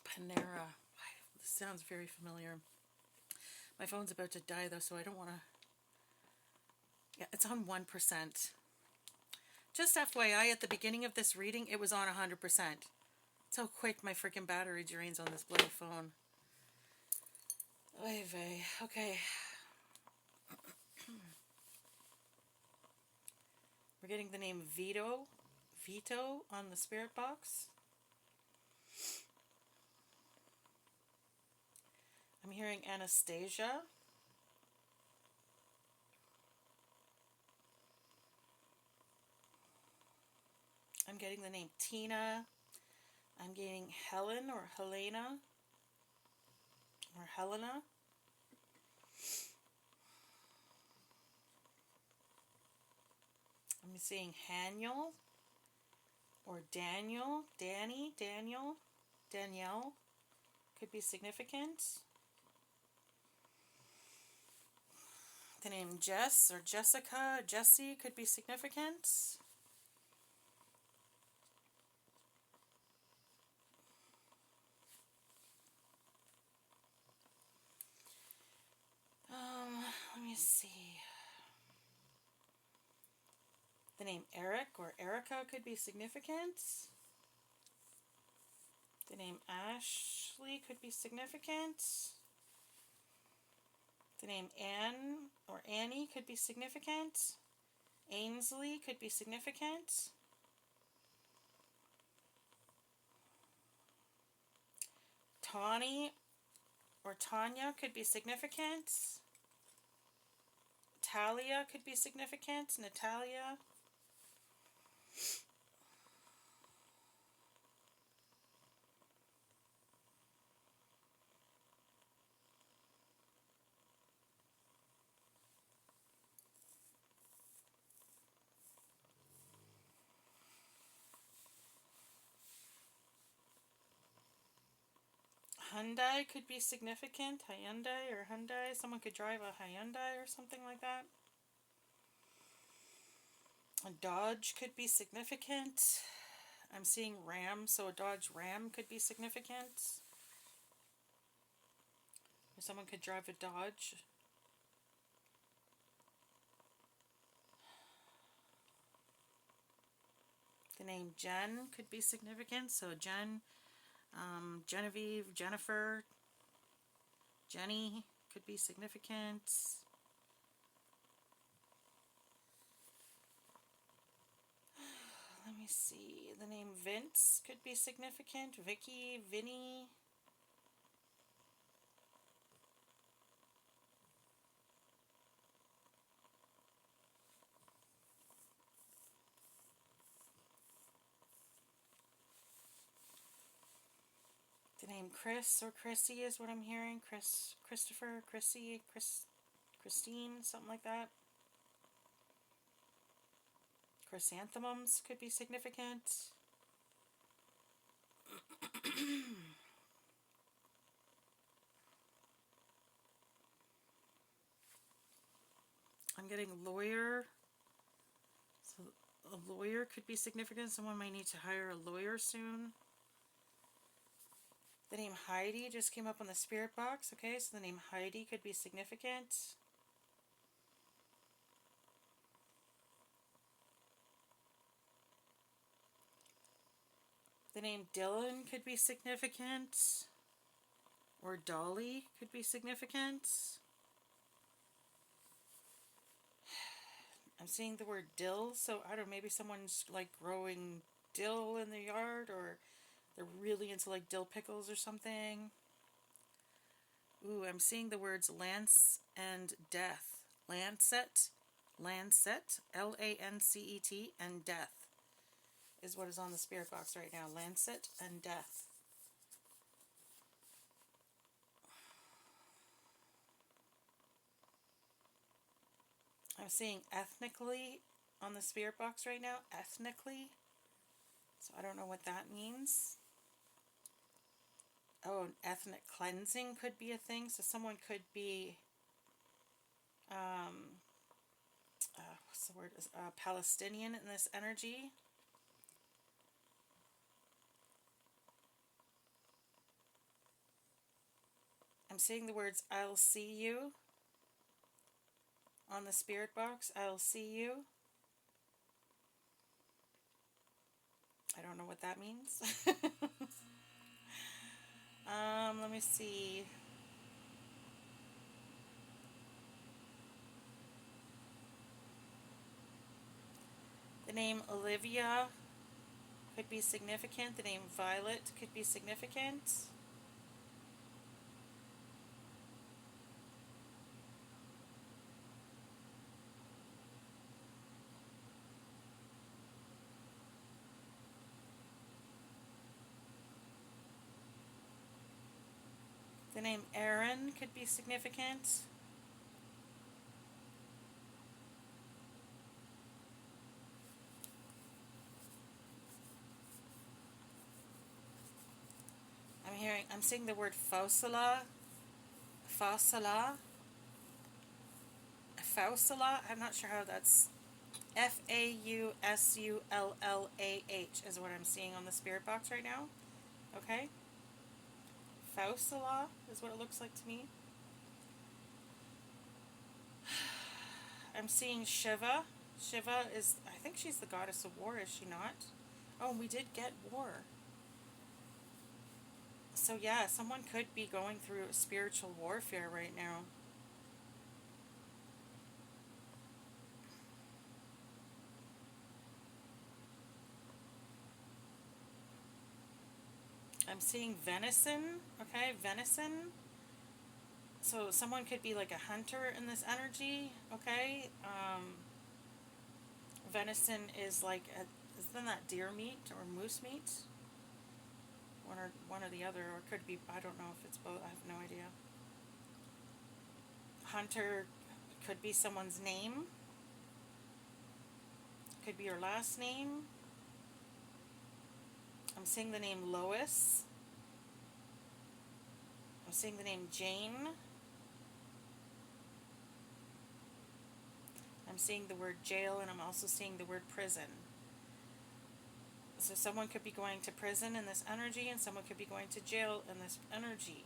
Panera. This sounds very familiar. My phone's about to die though, so I don't want to. Yeah, it's on 1%. Just FYI, at the beginning of this reading, it was on 100%. That's how quick my freaking battery drains on this bloody phone. Oy vey. Okay. We're getting the name Vito. Vito on the spirit box. I'm hearing Anastasia. I'm getting the name Tina. I'm getting Helen or Helena or Helena. I'm seeing Haniel or Daniel, Danny, Daniel, Danielle could be significant. The name Jess or Jessica, Jessie could be significant. Let me see. The name Eric or Erica could be significant. The name Ashley could be significant. The name Anne or Annie could be significant. Ainsley could be significant. Tawny or Tanya could be significant. Talia could be significant. Natalia. Hyundai could be significant. Hyundai or Hyundai. Someone could drive a Hyundai or something like that. A Dodge could be significant. I'm seeing Ram, so a Dodge Ram could be significant. Or someone could drive a Dodge. The name Jen could be significant. So Jen, Genevieve, Jennifer, Jenny could be significant. Let me see. The name Vince could be significant. Vicky, Vinny. The name Chris or Chrissy is what I'm hearing. Chris, Christopher, Chrissy, Christine, something like that. Chrysanthemums could be significant. I'm getting lawyer. So a lawyer could be significant. Someone might need to hire a lawyer soon. The name Heidi just came up on the spirit box. Okay, so the name Heidi could be significant. The name Dylan could be significant. Or Dolly could be significant. I'm seeing the word dill, so I don't know, maybe someone's like growing dill in their yard, or they're really into like dill pickles or something. Ooh, I'm seeing the words lance and death. Lancet, Lancet, Lancet, and death is what is on the spirit box right now. Lancet and death. I'm seeing ethnically on the spirit box right now. Ethnically. So I don't know what that means. Oh, an ethnic cleansing could be a thing. So someone could be, what's the word? Palestinian in this energy. I'm seeing the words I'll see you on the spirit box. I'll see you. I don't know what that means. Let me see. The name Olivia could be significant. The name Violet could be significant. The name Aaron could be significant. I'm seeing the word Fausala. Fausala. Fausala. I'm not sure how that's. Faussullah is what I'm seeing on the spirit box right now. Okay. Fausala is what it looks like to me. I'm seeing Shiva. Shiva is, I think she's the goddess of war, is she not? Oh, we did get war. So yeah, someone could be going through spiritual warfare right now. I'm seeing venison. Okay, venison. So someone could be like a hunter in this energy, okay? Venison is like, isn't that deer meat or moose meat? One or the other, or it could be, I don't know if it's both, I have no idea. Hunter could be someone's name, could be your last name. I'm seeing the name Lois. I'm seeing the name Jane. I'm seeing the word jail, and I'm also seeing the word prison. So someone could be going to prison in this energy, and someone could be going to jail in this energy.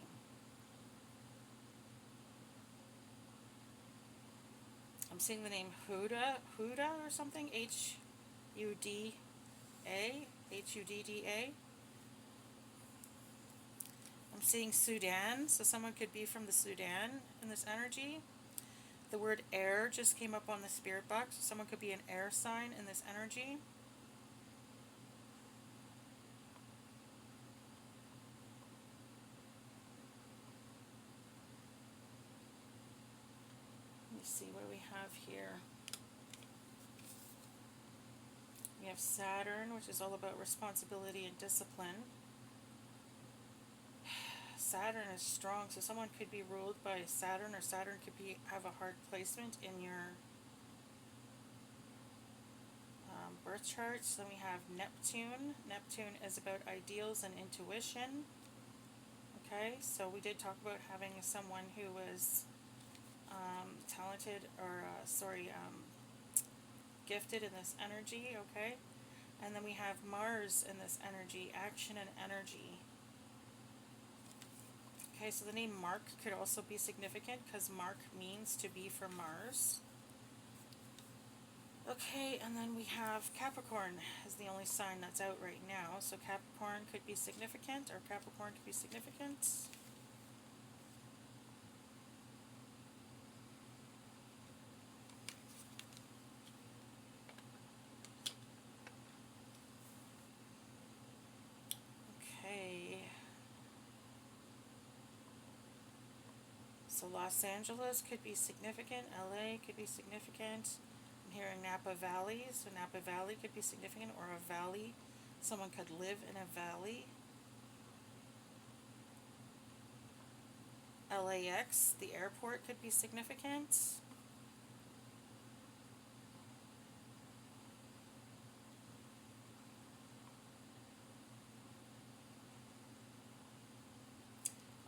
I'm seeing the name Huda or something, Hudda. I'm seeing Sudan, so someone could be from the Sudan in this energy. The word air just came up on the spirit box, so someone could be an air sign in this energy. Let me see, what do we have here? We have Saturn, which is all about responsibility and discipline. Saturn is strong, so someone could be ruled by Saturn, or Saturn could have a hard placement in your birth charts. Then we have Neptune. Neptune is about ideals and intuition. Okay, so we did talk about having someone who was talented, or gifted in this energy. Okay, and then we have Mars in this energy, action and energy. Okay, so the name Mark could also be significant because Mark means to be from Mars. Okay, and then we have Capricorn is the only sign that's out right now. So Capricorn could be significant, or Capricorn could be significant. Okay. So Los Angeles could be significant. LA could be significant. I'm hearing Napa Valley, so Napa Valley could be significant, or a valley. Someone could live in a valley. LAX, the airport, could be significant.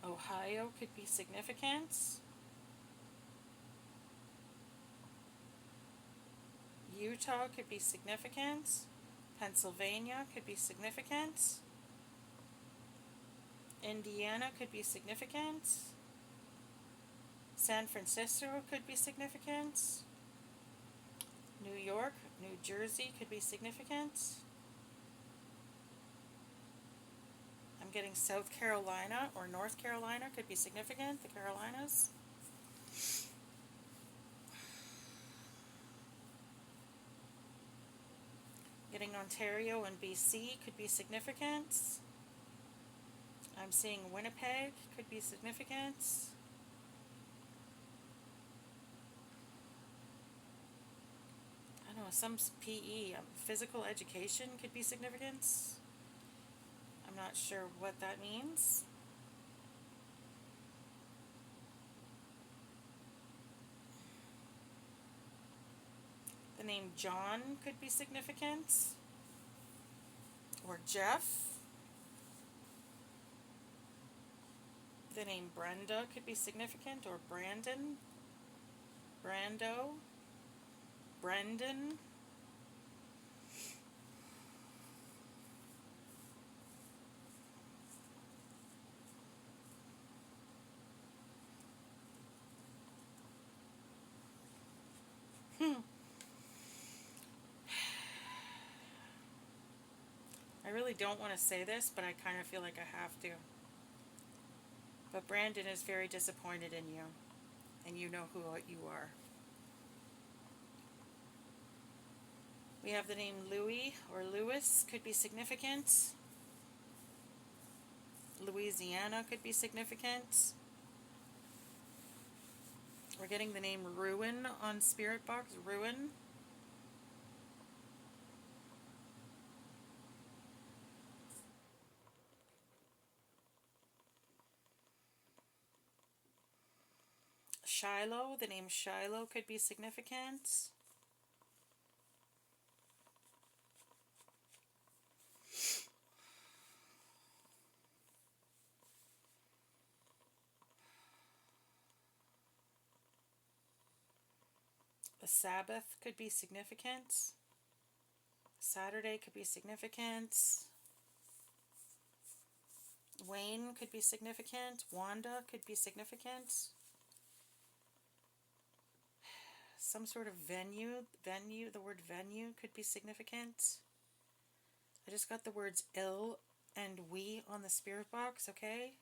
Ohio could be significant. Utah could be significant. Pennsylvania could be significant. Indiana could be significant. San Francisco could be significant. New York, New Jersey could be significant. I'm getting South Carolina or North Carolina could be significant, the Carolinas. Getting Ontario and BC could be significant. I'm seeing Winnipeg could be significant. I don't know, some PE, physical education could be significant. I'm not sure what that means. The name John could be significant. Or Jeff. The name Brenda could be significant, or Brandon. Brando. Brendan. I really don't want to say this, but I kind of feel like I have to. But Brandon is very disappointed in you, and you know who you are. We have the name Louis or Louis could be significant. Louisiana could be significant. We're getting the name Ruin on Spirit Box. Ruin. Shiloh. The name Shiloh could be significant. The Sabbath could be significant. Saturday could be significant. Wayne could be significant. Wanda could be significant. Some sort of venue. The word venue could be significant. I just got the words ill and we on the spirit box, okay?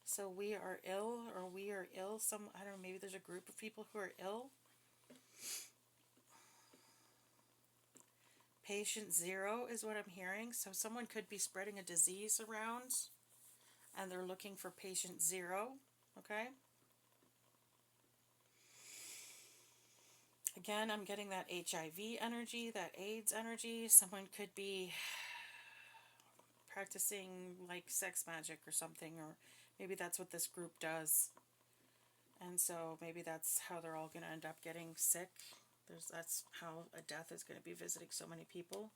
So we are ill, or we are ill. I don't know, maybe there's a group of people who are ill. Patient zero is what I'm hearing. So someone could be spreading a disease around and they're looking for patient zero, okay? Again, I'm getting that HIV energy, that AIDS energy. Someone could be practicing like sex magic or something, or maybe that's what this group does. And so maybe that's how they're all going to end up getting sick. That's how a death is going to be visiting so many people,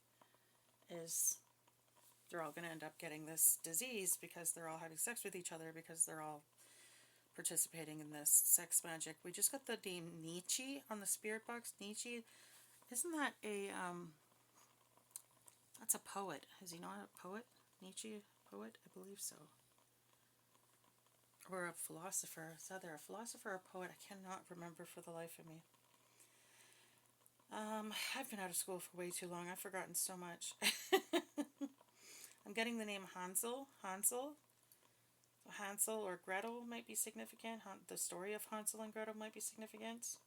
is they're all going to end up getting this disease because they're all having sex with each other, because they're all participating in this sex magic. We just got the name Nietzsche on the spirit box. Nietzsche, isn't that that's a poet. Is he not a poet? Nietzsche, poet? I believe so. Or a philosopher. It's either a philosopher or a poet. I cannot remember for the life of me. I've been out of school for way too long. I've forgotten so much. I'm getting the name Hansel. Hansel or Gretel might be significant. The story of Hansel and Gretel might be significant.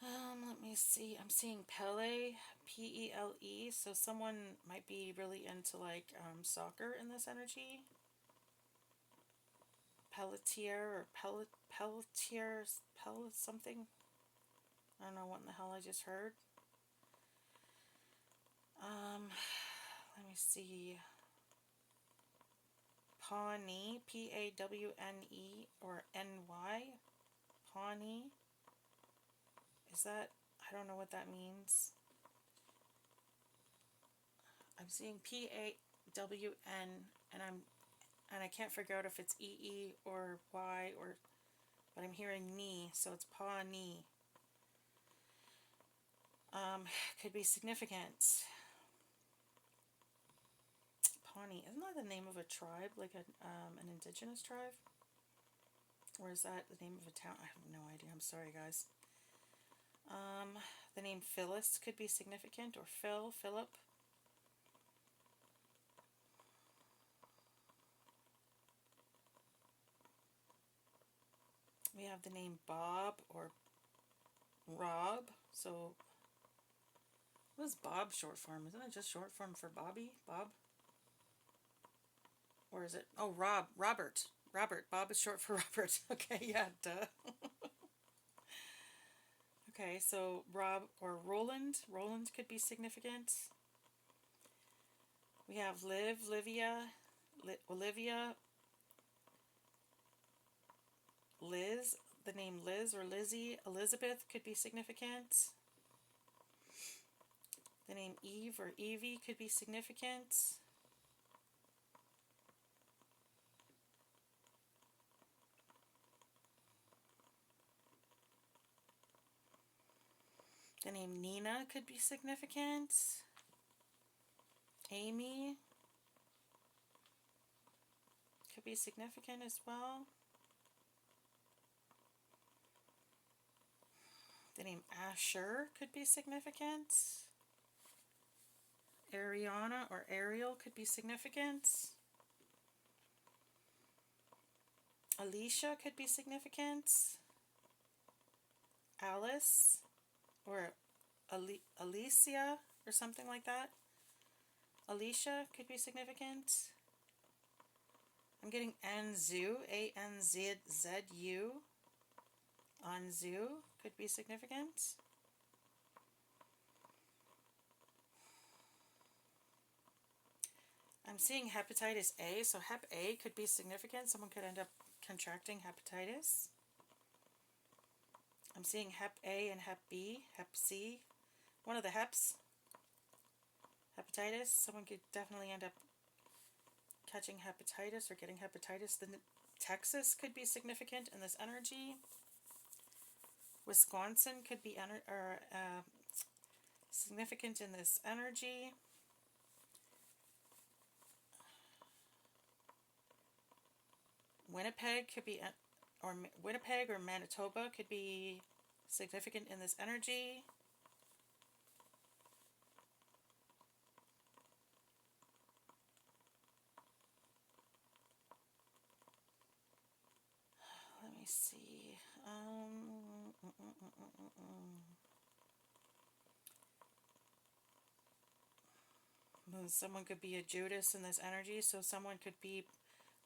Let me see. I'm seeing Pele, P-E-L-E. So someone might be really into like soccer in this energy. Pelletier or Pelletier something. I don't know what in the hell I just heard. Let me see. Pawnee, P-A-W-N-E or N-Y. Pawnee. Is that, I don't know what that means. I'm seeing P-A-W-N and I can't figure out if it's E-E or Y but I'm hearing knee, so it's Pawnee. Could be significant. Pawnee, isn't that the name of a tribe, like an indigenous tribe? Or is that the name of a town? I have no idea. I'm sorry, guys. The name Phyllis could be significant, or Philip. We have the name Bob or Rob. So, what is Bob short form? Isn't it just short form for Bobby? Bob? Or is it? Oh, Robert. Bob is short for Robert. Okay, yeah, duh. Okay, so Rob or Roland. Roland could be significant. We have Olivia, Liz. The name Liz or Lizzie, Elizabeth could be significant. The name Eve or Evie could be significant. The name Nina could be significant. Amy could be significant as well. The name Asher could be significant. Ariana or Ariel could be significant. Alicia could be significant. Alice or Alicia or something like that. Alicia could be significant. I'm getting Anzu, A-N-Z-Z-U. Anzu could be significant. I'm seeing hepatitis A, so Hep A could be significant. Someone could end up contracting hepatitis. I'm seeing Hep A and Hep B, Hep C. One of the Heps. Hepatitis. Someone could definitely end up catching hepatitis or getting hepatitis. Then Texas could be significant in this energy. Wisconsin could be significant in this energy. Winnipeg could be, or Winnipeg or Manitoba could be significant in this energy. Let me see. Someone could be a Judas in this energy, so someone could be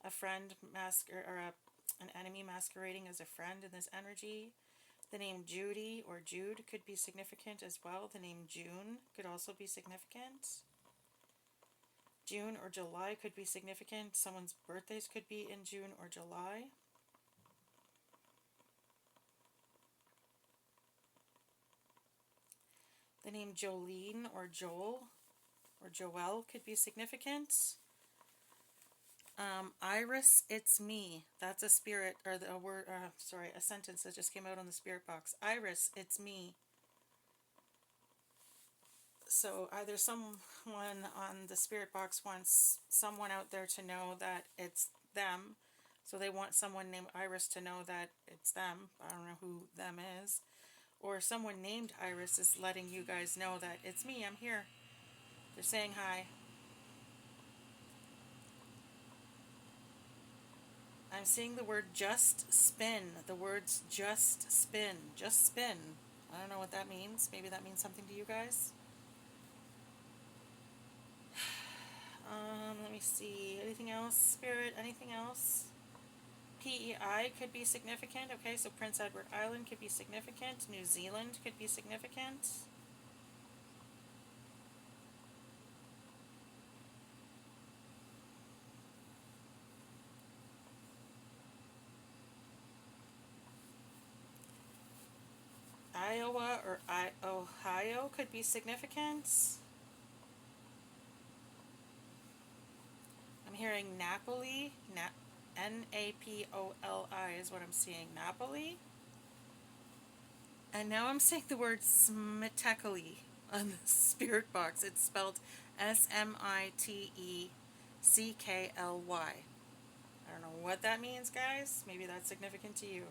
a friend or an enemy masquerading as a friend in this energy. The name Judy or Jude could be significant as well. The name June could also be significant. June or July could be significant. Someone's birthdays could be in June or July. The name Jolene or Joel or Joelle could be significant. Iris, it's me. That's a spirit, or the word, a sentence that just came out on the spirit box. Iris, it's me. So either someone on the spirit box wants someone out there to know that it's them. So they want someone named Iris to know that it's them. I don't know who them is. Or someone named Iris is letting you guys know that it's me, I'm here. They're saying hi. I'm seeing the word just spin. The words just spin. Just spin. I don't know what that means. Maybe that means something to you guys. Let me see. Anything else, Spirit? Anything else? PEI could be significant. Okay, so Prince Edward Island could be significant. New Zealand could be significant. Iowa or Ohio could be significant. I'm hearing Napoli. Napoli is what I'm seeing. Napoli. And now I'm saying the word Smitekali on the spirit box. It's spelled Smitekly. I don't know what that means, guys. Maybe that's significant to you.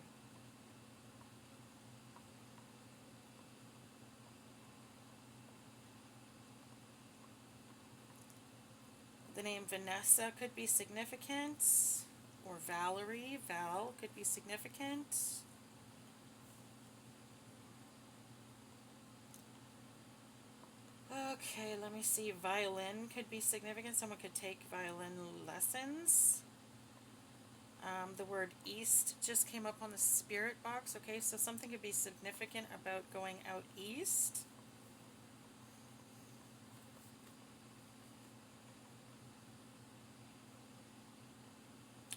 The name Vanessa could be significant. Or Valerie, Val could be significant. Okay, let me see. Violin could be significant. Someone could take violin lessons. The word east just came up on the spirit box. Okay, so something could be significant about going out east.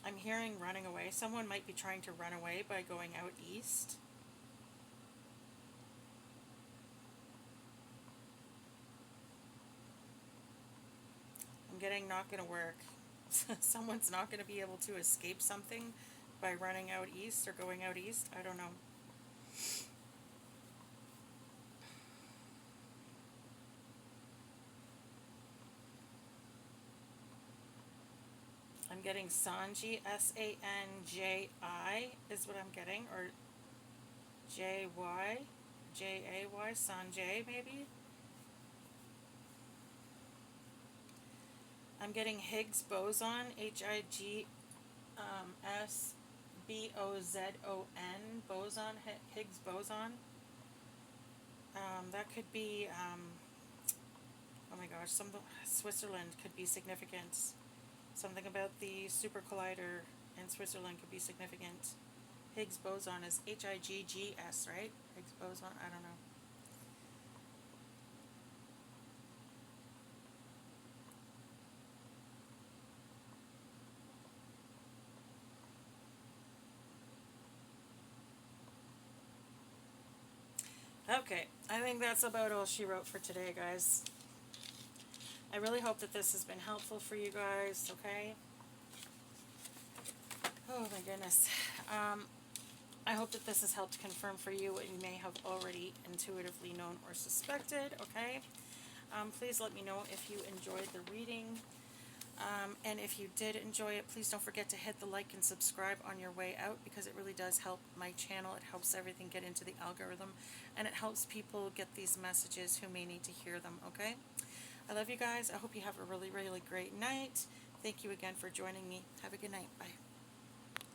I'm hearing running away. Someone might be trying to run away by going out east. I'm getting not going to work. Someone's not going to be able to escape something by running out east or going out east. I don't know. I'm getting Sanji, Sanji is what I'm getting, or Jy, Jay, Sanjay maybe. I'm getting Higgs boson, Higgsbozon, boson, Higgs boson. That could be, Oh my gosh, Switzerland could be significant. Something about the super collider in Switzerland could be significant. Higgs boson is Higgs, right? Higgs boson, I don't know. Okay, I think that's about all she wrote for today, guys. I really hope that this has been helpful for you guys, okay? Oh my goodness. I hope that this has helped confirm for you what you may have already intuitively known or suspected, okay? Please let me know if you enjoyed the reading. And if you did enjoy it, please don't forget to hit the like and subscribe on your way out, because it really does help my channel. It helps everything get into the algorithm, and it helps people get these messages who may need to hear them, okay? I love you guys. I hope you have a really, really great night. Thank you again for joining me. Have a good night. Bye.